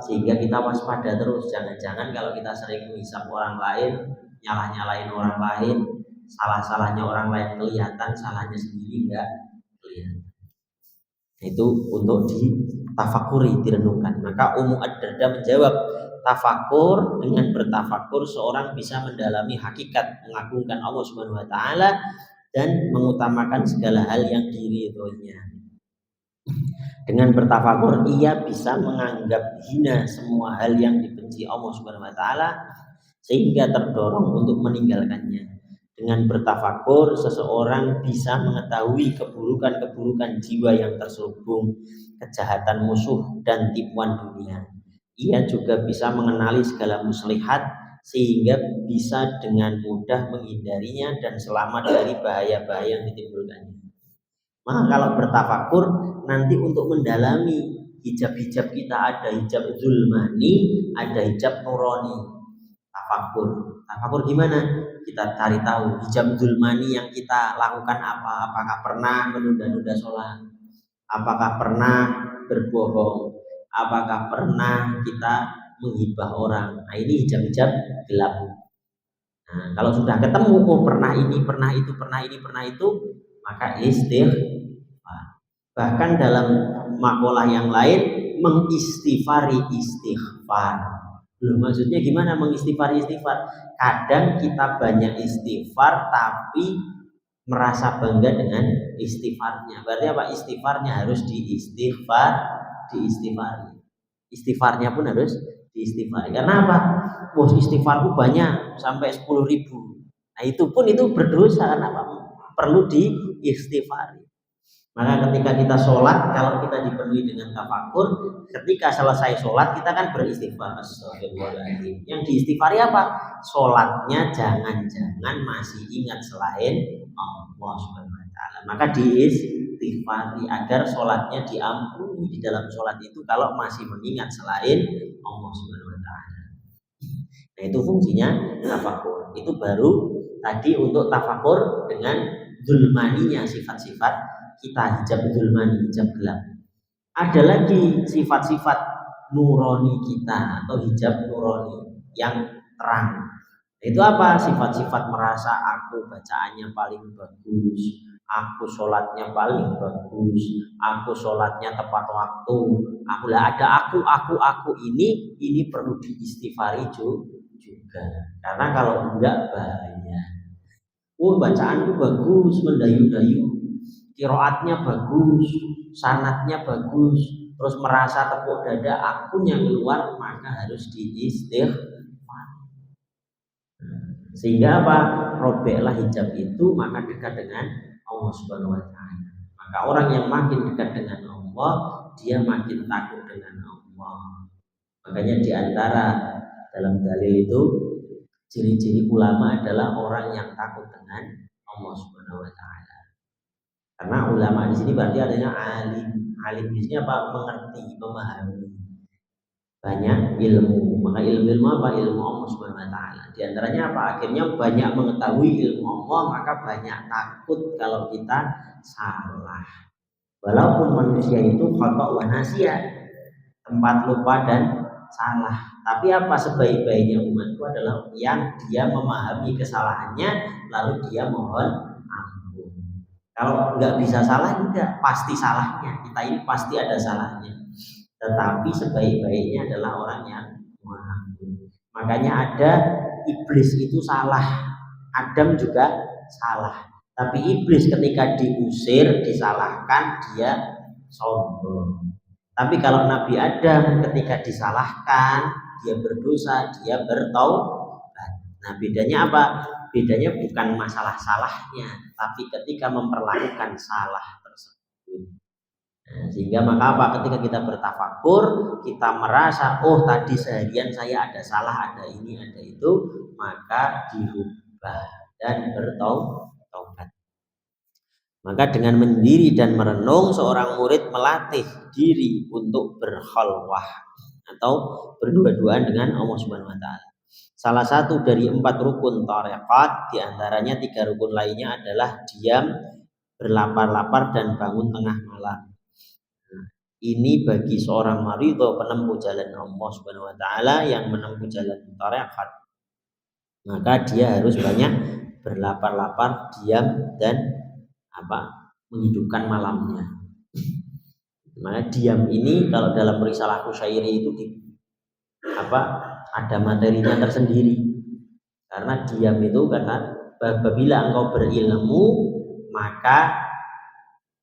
Sehingga kita waspada terus. Jangan-jangan kalau kita sering menghisab orang lain, nyalah-nyalahin orang lain, salah-salahnya orang lain kelihatan, salahnya sendiri enggak kelihatan. Itu untuk ditafakuri, direnungkan. Maka Ummu Ad-Darda menjawab, tafakur, dengan bertafakur seorang bisa mendalami hakikat mengagungkan Allah Subhanahu wa taala dan mengutamakan segala hal yang diridhoinya. Dengan bertafakur ia bisa menganggap hina semua hal yang dibenci dibenci Allah Subhanahu wa taala sehingga terdorong untuk meninggalkannya. Dengan bertafakur seseorang bisa mengetahui keburukan-keburukan jiwa yang terselubung, kejahatan musuh dan tipuan dunia. Ia juga bisa mengenali segala muslihat sehingga bisa dengan mudah menghindarinya dan selamat dari bahaya-bahaya yang ditimbulkannya. Maka kalau bertafakur nanti untuk mendalami hijab-hijab kita, ada hijab zulmani, ada hijab nurani. Tafakur gimana? Kita cari tahu hijab zulmani yang kita lakukan apa. Apakah pernah menunda-nunda sholat? Apakah pernah berbohong? Apakah pernah kita menghibah orang? Nah, ini hijab-hijab gelap. Nah, kalau sudah ketemu, oh pernah ini, pernah itu, pernah ini, pernah itu, maka istighfar. Bahkan dalam makalah yang lain mengistighfari istighfar. Loh, maksudnya gimana mengistighfar? Kadang kita banyak istighfar tapi merasa bangga dengan istighfarnya. Berarti apa? Istighfarnya harus diistighfari. Istighfarnya pun harus diistighfari. Karena apa? Wah, istighfarku banyak sampai 10.000. Nah, itu berdosa. Karena apa? Perlu diistighfari. Maka ketika kita sholat, kalau kita dipenuhi dengan tafakur, ketika selesai sholat kita kan beristighfar. Astagfirullahaladzim. Yang diistighfari apa? Sholatnya jangan-jangan masih ingat selain Allah Subhanahu wa taala. Maka diistighfari agar sholatnya diampuni di dalam sholat itu kalau masih mengingat selain Allah Subhanahu wa taala. Nah, itu fungsinya tafakur. Itu baru tadi untuk tafakur dengan zulmaninya sifat-sifat kita, hijab zulmani, hijab gelap. Ada lagi sifat-sifat nurani kita atau hijab nurani yang terang. Itu apa? Sifat-sifat merasa aku bacaannya paling bagus, aku sholatnya paling bagus, aku sholatnya tepat waktu, aku ini perlu diistighfari juga. Karena kalau enggak bahaya. Oh, bacaanku bagus, mendayu-dayu, qiraatnya bagus, sanatnya bagus, terus merasa tepuk dada akunya keluar, maka harus diistighfar. Sehingga apa? Robeklah hijab itu, maka dekat dengan Allah Subhanahu wa taala. Maka orang yang makin dekat dengan Allah, dia makin takut dengan Allah. Makanya di antara dalam dalil itu ciri-ciri ulama adalah orang yang takut dengan Allah Subhanahu wa taala. Karena ulama di sini berarti adanya alim. Alim di sini apa? Mengerti, memahami. Banyak ilmu. Maka ilmu apa? Ilmu Allah Subhanahu wa taala. Di antaranya apa? Akhirnya banyak mengetahui ilmu Allah, maka banyak takut kalau kita salah. Walaupun manusia itu khata' wa nasya, tempat lupa dan salah. Tapi apa sebaik-baiknya umat itu adalah yang dia memahami kesalahannya lalu dia mohon ampun. Kalau nggak bisa salah, enggak, pasti salahnya. Kita ini pasti ada salahnya. Tetapi sebaik-baiknya adalah orang yang mohon ampun. Makanya ada iblis itu salah, Adam juga salah. Tapi iblis ketika diusir, disalahkan, dia sombong. Tapi kalau Nabi Adam ketika disalahkan, dia berdosa, dia bertaubat. Nah, bedanya apa? Bedanya bukan masalah salahnya, tapi ketika memperlakukan salah tersebut. Nah, sehingga maka apa? Ketika kita bertafakur, kita merasa, oh tadi seharian saya ada salah, ada ini, ada itu, maka dirubah dan bertaubat. Maka dengan mendiri dan merenung, seorang murid melatih diri untuk berkhalwah atau berdua-duaan dengan Allah Subhanahu wa taala. Salah satu dari 4 rukun tarekat, diantaranya 3 rukun lainnya adalah diam, berlapar-lapar, dan bangun tengah malam. Nah, ini bagi seorang maridho, penempuh jalan Allah Subhanahu wa taala yang menempuh jalan tarekat, maka dia harus banyak berlapar-lapar, diam, dan menghidupkan malamnya. Maka diam ini kalau dalam risalah Qusyairi itu ada materinya tersendiri. Karena diam itu kata, apabila engkau berilmu, maka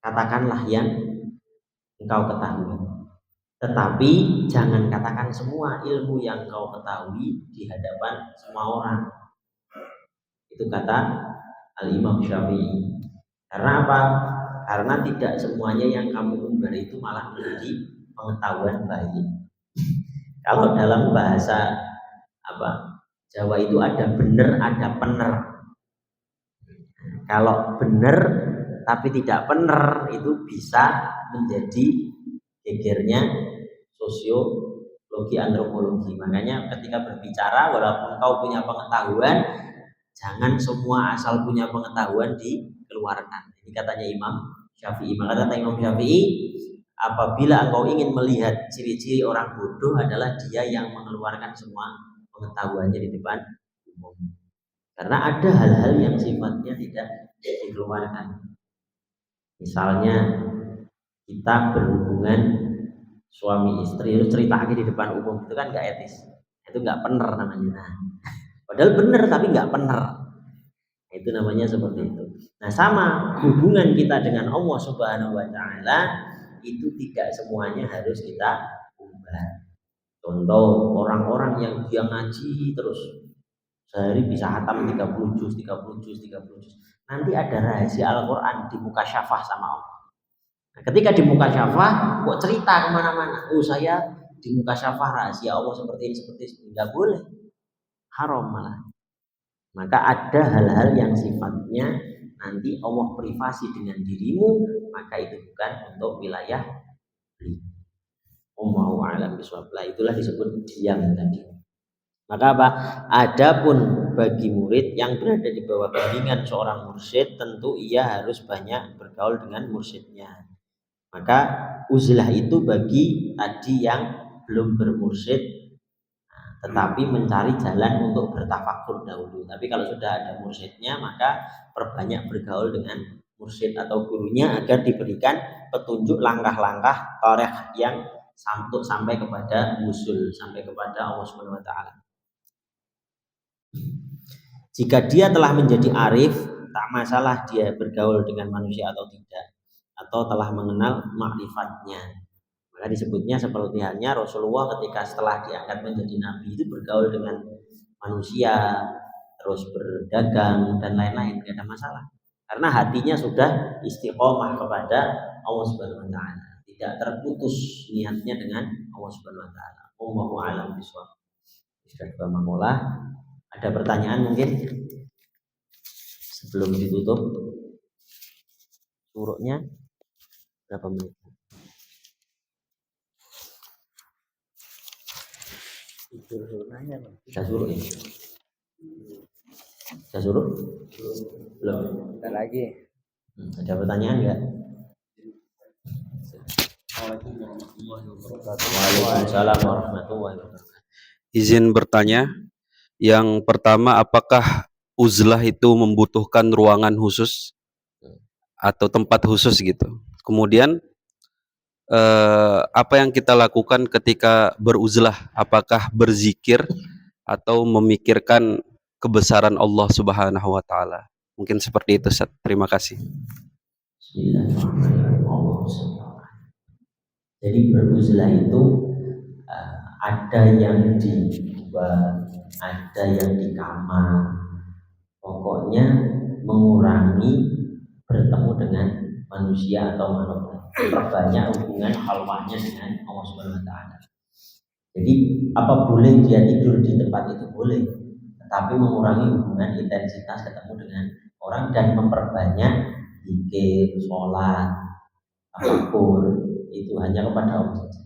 katakanlah yang engkau ketahui. Tetapi jangan katakan semua ilmu yang kau ketahui di hadapan semua orang. Itu kata Al-Imam Syafi'i. Karena apa? Karena tidak semuanya yang kamu umbar itu malah menjadi pengetahuan baik. Kalau dalam bahasa Jawa itu ada bener, ada pener. Kalau bener tapi tidak bener itu bisa menjadi gegernya sosiologi antropologi. Makanya ketika berbicara, walaupun kau punya pengetahuan, jangan semua asal punya pengetahuan dikeluarkan. Ini katanya Imam Syafi'i. Maka kata Imam Syafi'i, apabila engkau ingin melihat ciri-ciri orang bodoh adalah dia yang mengeluarkan semua pengetahuannya di depan umum. Karena ada hal-hal yang sifatnya tidak dikeluarkan. Misalnya kita berhubungan suami istri itu cerita di depan umum, itu kan nggak etis, itu nggak bener namanya. Nah, padahal bener tapi nggak bener, itu namanya seperti itu. Nah, sama hubungan kita dengan Allah Subhanahu Wa Taala itu tidak semuanya harus kita ubah. Contoh orang-orang yang dia ngaji terus sehari bisa hatam 30 juz. Nanti ada rahasia Al-Quran di muka syafah sama Allah. Nah, ketika di muka syafah kok cerita kemana-mana, oh saya di muka syafah rahasia Allah seperti ini, nggak boleh, haram malah. Maka ada hal-hal yang sifatnya nanti Allah privasi dengan dirimu, maka itu bukan untuk wilayah Allahu a'lam bishawab. Itulah disebut diam tadi. Maka apa? Adapun bagi murid yang berada di bawah bimbingan seorang mursyid, tentu ia harus banyak bergaul dengan mursyidnya. Maka uzlah itu bagi tadi yang belum bermursyid, tetapi mencari jalan untuk bertafakur dahulu. Tapi kalau sudah ada mursyidnya, maka perbanyak bergaul dengan mursyid atau gurunya agar diberikan petunjuk langkah-langkah thariq yang sampai kepada usul, sampai kepada Allah Subhanahu Wa Taala. Jika dia telah menjadi arif, tak masalah dia bergaul dengan manusia atau tidak, atau telah mengenal makrifatnya. Maka disebutnya seperti halnya Rasulullah ketika setelah diangkat menjadi nabi itu bergaul dengan manusia, terus berdagang dan lain-lain, tidak ada masalah. Karena hatinya sudah istiqomah kepada Allah Subhanahu Wa Taala, tidak terputus niatnya dengan Allah Subhanahu Wa Taala. Allahu a'lam bishawab. Sudah dua makalah. Ada pertanyaan mungkin sebelum ditutup suruknya berapa menit? Saya suruh ini. Saya suruh? Belum. Ada lagi. Ada pertanyaan enggak? Waalaikumsalam warahmatullahi wabarakatuh. Izin bertanya. Yang pertama, apakah uzlah itu membutuhkan ruangan khusus atau tempat khusus gitu? Kemudian apa yang kita lakukan ketika beruzlah? Apakah berzikir atau memikirkan kebesaran Allah Subhanahu Wa Taala? Mungkin seperti itu, Ustaz. Terima kasih. Jadi beruzlah itu ada yang di gua, ada yang di kamar. Pokoknya mengurangi bertemu dengan manusia atau makhluk, perbanyak hubungan khalwahnya dengan Allah Subhanahu Wa Taala. Jadi apa boleh dia tidur di tempat itu boleh, tetapi mengurangi hubungan intensitas ketemu dengan orang dan memperbanyak zikir, sholat, tafakur itu hanya kepada Allah saja.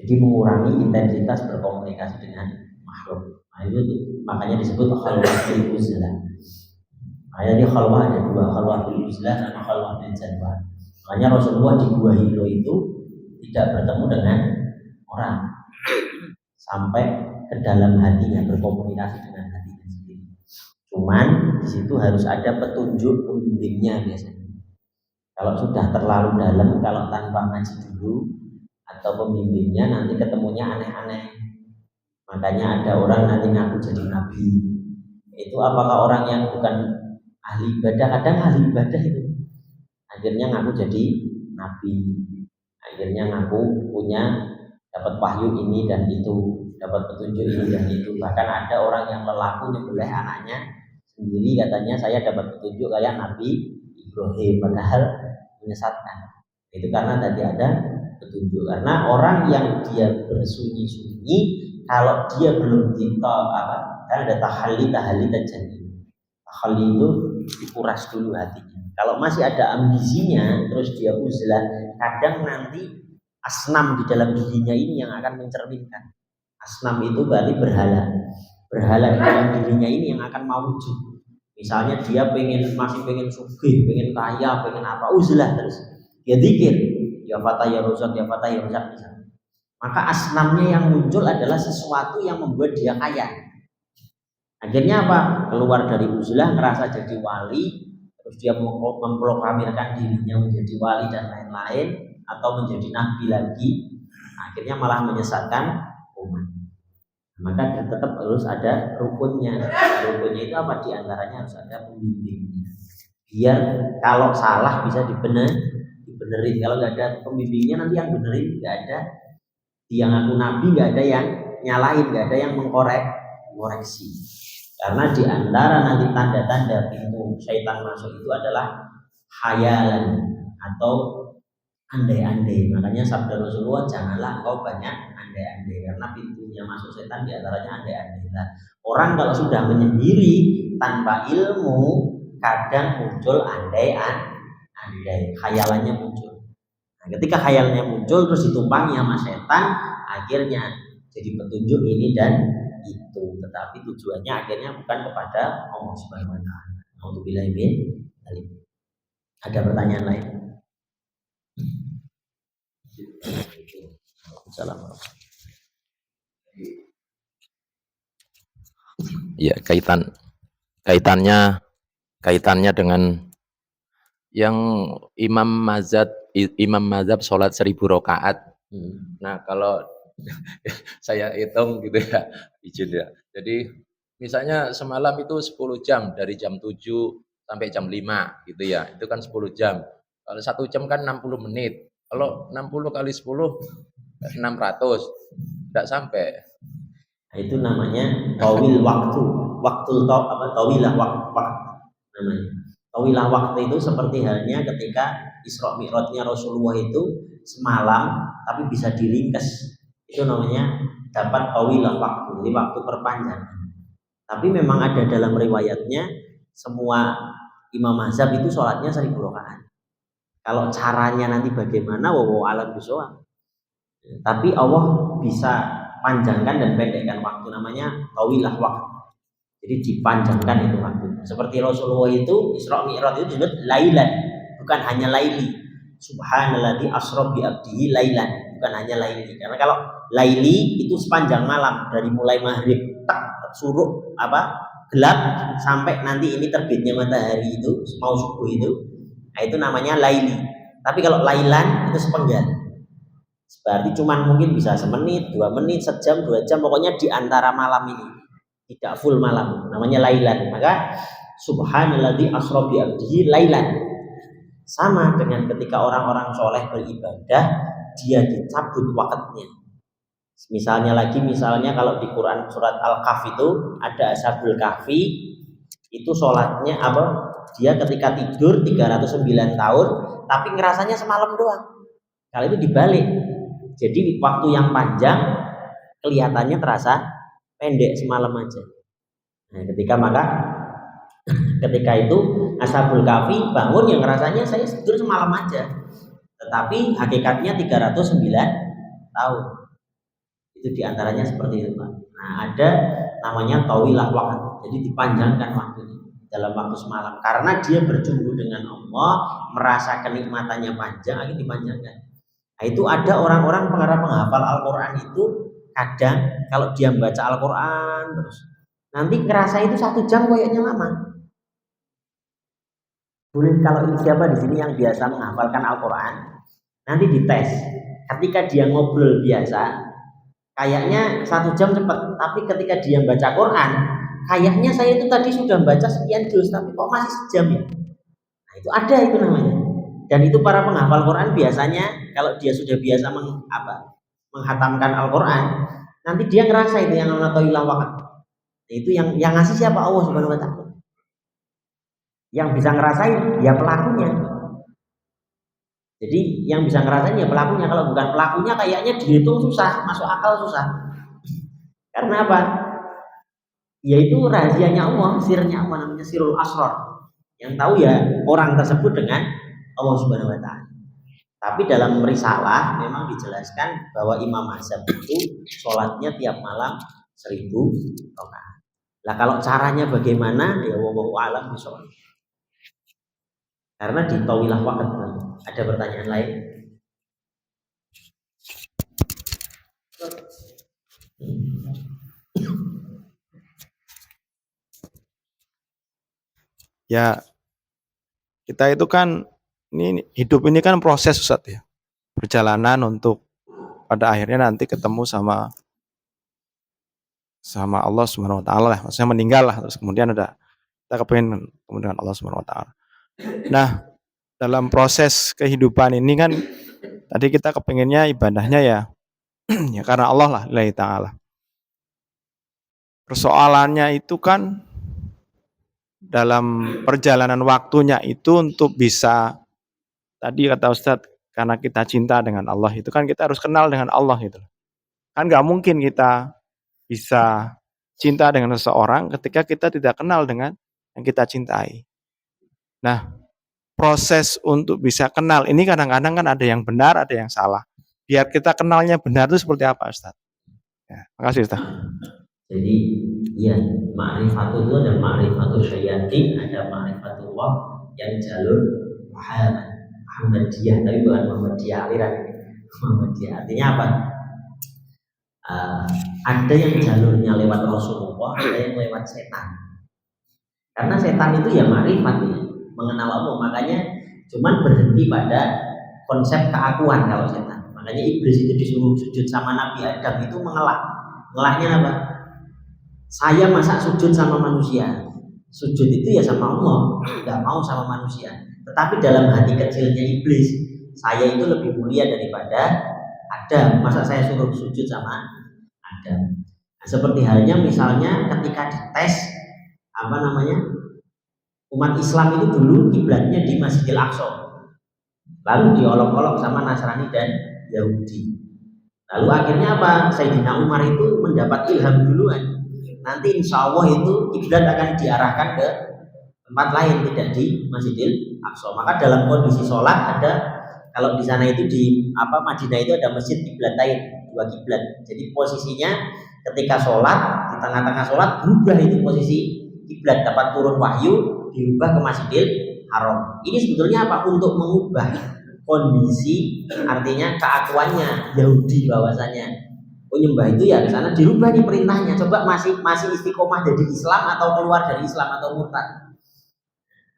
Jadi mengurangi intensitas berkomunikasi dengan makhluk. Nah, itu makanya disebut khalwatul uzlah. Makanya di khalwah ada dua, khalwatul uzlah sama khalwatul jalwah. Makanya Rasulullah di Gua Hiro itu tidak bertemu dengan orang sampai ke dalam hatinya, berkomunikasi dengan hatinya sendiri. Cuman di situ harus ada petunjuk pembimbingnya biasanya. Kalau sudah terlalu dalam, kalau tanpa ngaji dulu atau pembimbingnya, nanti ketemunya aneh-aneh. Makanya ada orang nanti ngaku jadi nabi. Itu apakah orang yang bukan ahli ibadah? Kadang ahli ibadah itu akhirnya ngaku jadi nabi, akhirnya ngaku punya dapat wahyu ini dan itu, dapat petunjuk ini dan itu. Bahkan ada orang yang lelaku nyembelih anaknya sendiri, katanya saya dapat petunjuk kayak Nabi Ibrahim, padahal menyesatkan. Itu karena tadi ada petunjuk. Karena orang yang dia bersunyi-sunyi, kalau dia belum kan ada tahalli dan janji. Tahalli itu dikuras dulu hatinya. Kalau masih ada ambisinya, terus dia uzlah, kadang nanti asnam di dalam dirinya ini yang akan mencerminkan. Asnam itu berarti berhala. Berhala di dalam dirinya ini yang akan mau wujud. Misalnya dia masih pengen sugih, pengen kaya, pengen apa, uzlah terus. Dia zikir, ya fatah ya rozak, ya fatah ya rozak misalnya. Maka asnamnya yang muncul adalah sesuatu yang membuat dia kaya. Akhirnya apa? Keluar dari uzlah, ngerasa jadi wali, terus dia memproklamirkan dirinya menjadi wali dan lain-lain, atau menjadi nabi lagi. Akhirnya malah menyesatkan umat. Maka tetap harus ada rukunnya. Rukunnya itu apa? Di antaranya harus ada pembimbingnya. Biar kalau salah bisa dibenerin. Kalau nggak ada pembimbingnya, nanti yang benerin nggak ada. Yang ngaku nabi nggak ada yang nyalahin, nggak ada yang mengoreksi. Karena di antara nanti tanda-tanda pintu syaitan masuk itu adalah khayalan atau andai-andai. Makanya sabda Rasulullah, janganlah engkau banyak andai-andai, karena pintunya masuk setan di antaranya andai-andai. Nah, orang kalau sudah menyendiri tanpa ilmu, kadang muncul andai-andai, khayalannya muncul. Nah, ketika khayalannya muncul terus ditumpangi sama setan, akhirnya jadi petunjuk ini dan itu, tetapi tujuannya akhirnya bukan kepada Allah Subhanahu wa taala. Alhamdulillah. Ada pertanyaan lain? Assalamualaikum. Ya, kaitannya dengan yang imam mazhab sholat 1000 rakaat. Nah, kalau saya hitung gitu ya, izin ya. Jadi misalnya semalam itu 10 jam, dari jam 7 sampai jam 5 gitu ya. Itu kan 10 jam. Kalau 1 jam kan 60 menit. Kalau 60 kali 10 600. Enggak sampai. Nah, itu namanya tawil waktu. Tawilah waktu namanya. Tawilah waktu itu seperti halnya ketika Isra Mi'rajnya Rasulullah itu semalam tapi bisa diringkas. Itu namanya dapat tawilah waktu, jadi waktu perpanjangan. Tapi memang ada dalam riwayatnya semua imam mazhab itu sholatnya 1000 rakaat. Kalau caranya nanti bagaimana, wallahu a'lam bishawab. Tapi Allah bisa panjangkan dan pendekkan waktu, namanya tawilah waktu. Jadi dipanjangkan itu waktu. Seperti Rasulullah itu Isra Mi'raj itu disebut lailan, bukan hanya laili. Subhanalladzi asra bi abdihi lailan, bukan hanya laili. Karena kalau laili itu sepanjang malam, dari mulai maghrib suruh gelap sampai nanti ini terbitnya matahari itu mau subuh itu. Nah, itu namanya laili. Tapi kalau lailan itu sepenggal. Berarti cuman mungkin bisa semenit, 2 menit, sejam, 2 jam, pokoknya di antara malam ini. Tidak full malam, namanya lailan. Maka subhanalladzi asra bi abdihi lailan. Sama dengan ketika orang-orang soleh beribadah, dia dicabut waktunya. Misalnya kalau di Quran surat Al-Kahfi itu ada Ashabul Kahfi, itu sholatnya dia ketika tidur 309 tahun, tapi ngerasanya semalam doang. Kalau itu dibalik, jadi waktu yang panjang kelihatannya terasa pendek semalam aja. Nah, ketika itu Ashabul Kahfi bangun yang ngerasanya saya tidur semalam aja, tetapi hakikatnya 309 tahun. Itu diantaranya seperti itu, Pak. Nah, ada namanya tawilah waktu, jadi dipanjangkan waktunya dalam waktu semalam karena dia berjumpa dengan Allah, merasa kenikmatannya panjang, akhirnya dipanjangkan. Nah, itu ada orang-orang penghafal Al-Quran itu kadang kalau dia membaca Al-Quran terus nanti ngerasa itu 1 jam kayaknya lama. Boleh kalau siapa di sini yang biasa menghafalkan Al-Quran, nanti dites. Ketika dia ngobrol biasa, kayaknya 1 jam cepat. Tapi ketika dia baca Quran, kayaknya saya itu tadi sudah baca sekian juz, tapi kok masih sejam ya? Nah, itu ada itu namanya. Dan itu para penghafal Quran biasanya kalau dia sudah biasa menghatamkan Al-Quran, nanti dia ngerasa itu yang namanya toilah wakat. Itu yang ngasih siapa? Allah Subhanahu Wa Taala. Yang bisa ngerasain ya pelakunya. Jadi yang bisa ngerasain ya pelakunya. Kalau bukan pelakunya kayaknya dihitung susah, masuk akal susah. Karena apa? Yaitu rahasianya Allah, sirnya apa namanya sirul asrar. Yang tahu ya orang tersebut dengan Allah Subhanahu Wa Taala. Tapi dalam risalah memang dijelaskan bahwa Imam Mazhab itu sholatnya tiap malam 1000 rakaat. Nah kalau caranya bagaimana? Ya wallahu a'lam bishawab. Karena di tawilah waqt. Ada pertanyaan lain? Ya, kita itu kan ini hidup ini kan proses Ustaz ya. Perjalanan untuk pada akhirnya nanti ketemu sama Allah Subhanahu Wa Taala lah. Maksudnya meninggal lah, terus kemudian kita kepengen ketemu dengan Allah Subhanahu Wa Taala. Nah, dalam proses kehidupan ini kan tadi kita kepengennya ibadahnya ya ya karena Allah lah, lillahi ta'ala. Persoalannya itu kan dalam perjalanan waktunya itu untuk bisa tadi kata Ustadz karena kita cinta dengan Allah itu kan kita harus kenal dengan Allah gitu. Kan nggak mungkin kita bisa cinta dengan seseorang ketika kita tidak kenal dengan yang kita cintai. Nah, proses untuk bisa kenal ini kadang-kadang kan ada yang benar, ada yang salah. Biar kita kenalnya benar itu seperti apa, Ustaz? Ya, makasih Ustaz. Jadi ya ma'rifatul itu ada ma'rifatul syayatin, ada ma'rifatullah yang jalur Muhammadiyah, tapi bukan Muhammadiyah aliran. Muhammadiyah artinya apa? Ada yang jalurnya lewat Rasulullah, ada yang lewat setan. Karena setan itu ya ma'rifat ya, mengenal Allah, makanya cuman berhenti pada konsep keakuan kalau setan. Makanya iblis itu disuruh sujud sama Nabi Adam itu mengelak. Ngelaknya apa? Saya masa sujud sama manusia. Sujud itu ya sama Allah, nggak mau sama manusia. Tetapi dalam hati kecilnya iblis, saya itu lebih mulia daripada Adam. Masa saya suruh sujud sama Adam? Nah, seperti halnya misalnya ketika dites umat Islam itu dulu kiblatnya di Masjidil Aqsa, lalu diolok-olok sama Nasrani dan Yahudi. Lalu akhirnya apa? Sayyidina Umar itu mendapat ilham duluan. Nanti insya Allah itu kiblat akan diarahkan ke tempat lain, tidak di Masjidil Aqsa. Maka dalam kondisi sholat ada, kalau di sana itu di Madinah itu ada masjid kiblatain, 2 kiblat. Jadi posisinya ketika sholat, di tengah-tengah sholat berubah itu posisi kiblat, dapat turun wahyu dirubah ke Masjidil Haram. Ini sebetulnya apa? Untuk mengubah kondisi, artinya keakuannya Yahudi bahwasanya penyembah itu ya ke sana, dirubah nih perintahnya. Coba masih istiqomah dari Islam atau keluar dari Islam atau murtad.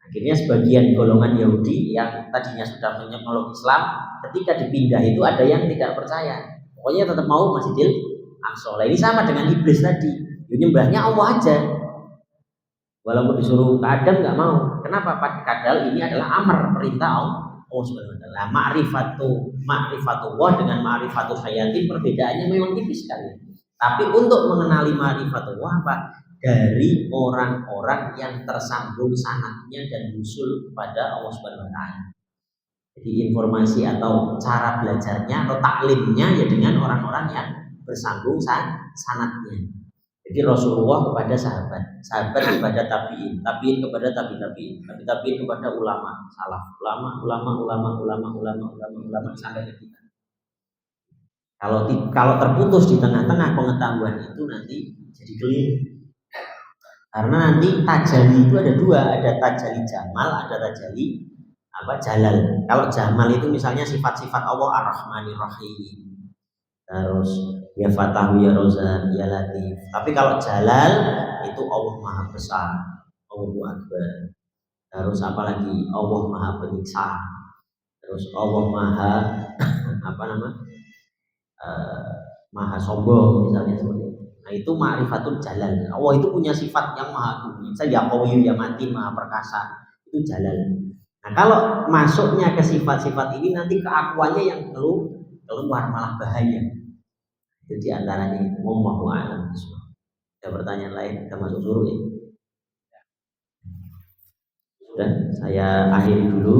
Akhirnya sebagian golongan Yahudi yang tadinya sudah memeluk Islam, ketika dipindah itu ada yang tidak percaya. Pokoknya tetap mau Masjidil Aqsa. Ini sama dengan iblis tadi. Nyembahnya Allah aja. Walaupun disuruh ke Adam nggak mau. Kenapa? Padahal ini adalah amar, perintah Allah Subhanahu wa taala. Ma'rifatullah dengan ma'rifatul hayatin perbedaannya memang tipis sekali. Tapi untuk mengenali ma'rifatullah apa? Dari orang-orang yang tersambung sanadnya dan usul kepada Allah Subhanahu wa taala. Jadi informasi atau cara belajarnya atau taklimnya ya dengan orang-orang yang bersambung sanadnya. Jadi Rasulullah kepada sahabat kepada tabiin kepada tabiin kepada ulama, salaf, ulama sampai ke kita. Kalau terputus di tengah-tengah pengetahuan itu nanti jadi keliru. Karena nanti tajalli itu ada 2, ada tajalli jamal, ada tajalli jalal. Kalau jamal itu misalnya sifat-sifat Allah Ar-Rahmanir Rahim. Terus ya Fatahu ya Rozak ya Latif. Tapi kalau jalal itu Allah Maha Besar, Allahu Akbar. Terus apalagi Allah Maha Penyiksa. Terus Allah Maha Maha sombong misalnya seperti itu. Nah itu ma'rifatul jalal. Allah itu punya sifat yang maha tinggi. Misalnya ya Qawiyu ya Mati Maha Perkasa. Itu jalal. Nah kalau masuknya ke sifat-sifat ini nanti keakuannya yang keluar malah bahaya. Itu diantaranya itu. Wallahu a'lam bishawab. Ada pertanyaan lain? Kita masuk suruh ya. Sudah, saya akhiri dulu.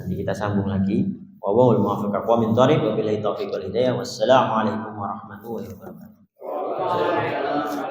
Nanti kita sambung lagi. Wallahul muwaffiq aqwamit thoriq wa billahi taufiq wal hidayah. Wassalamualaikum warahmatullahi wabarakatuh.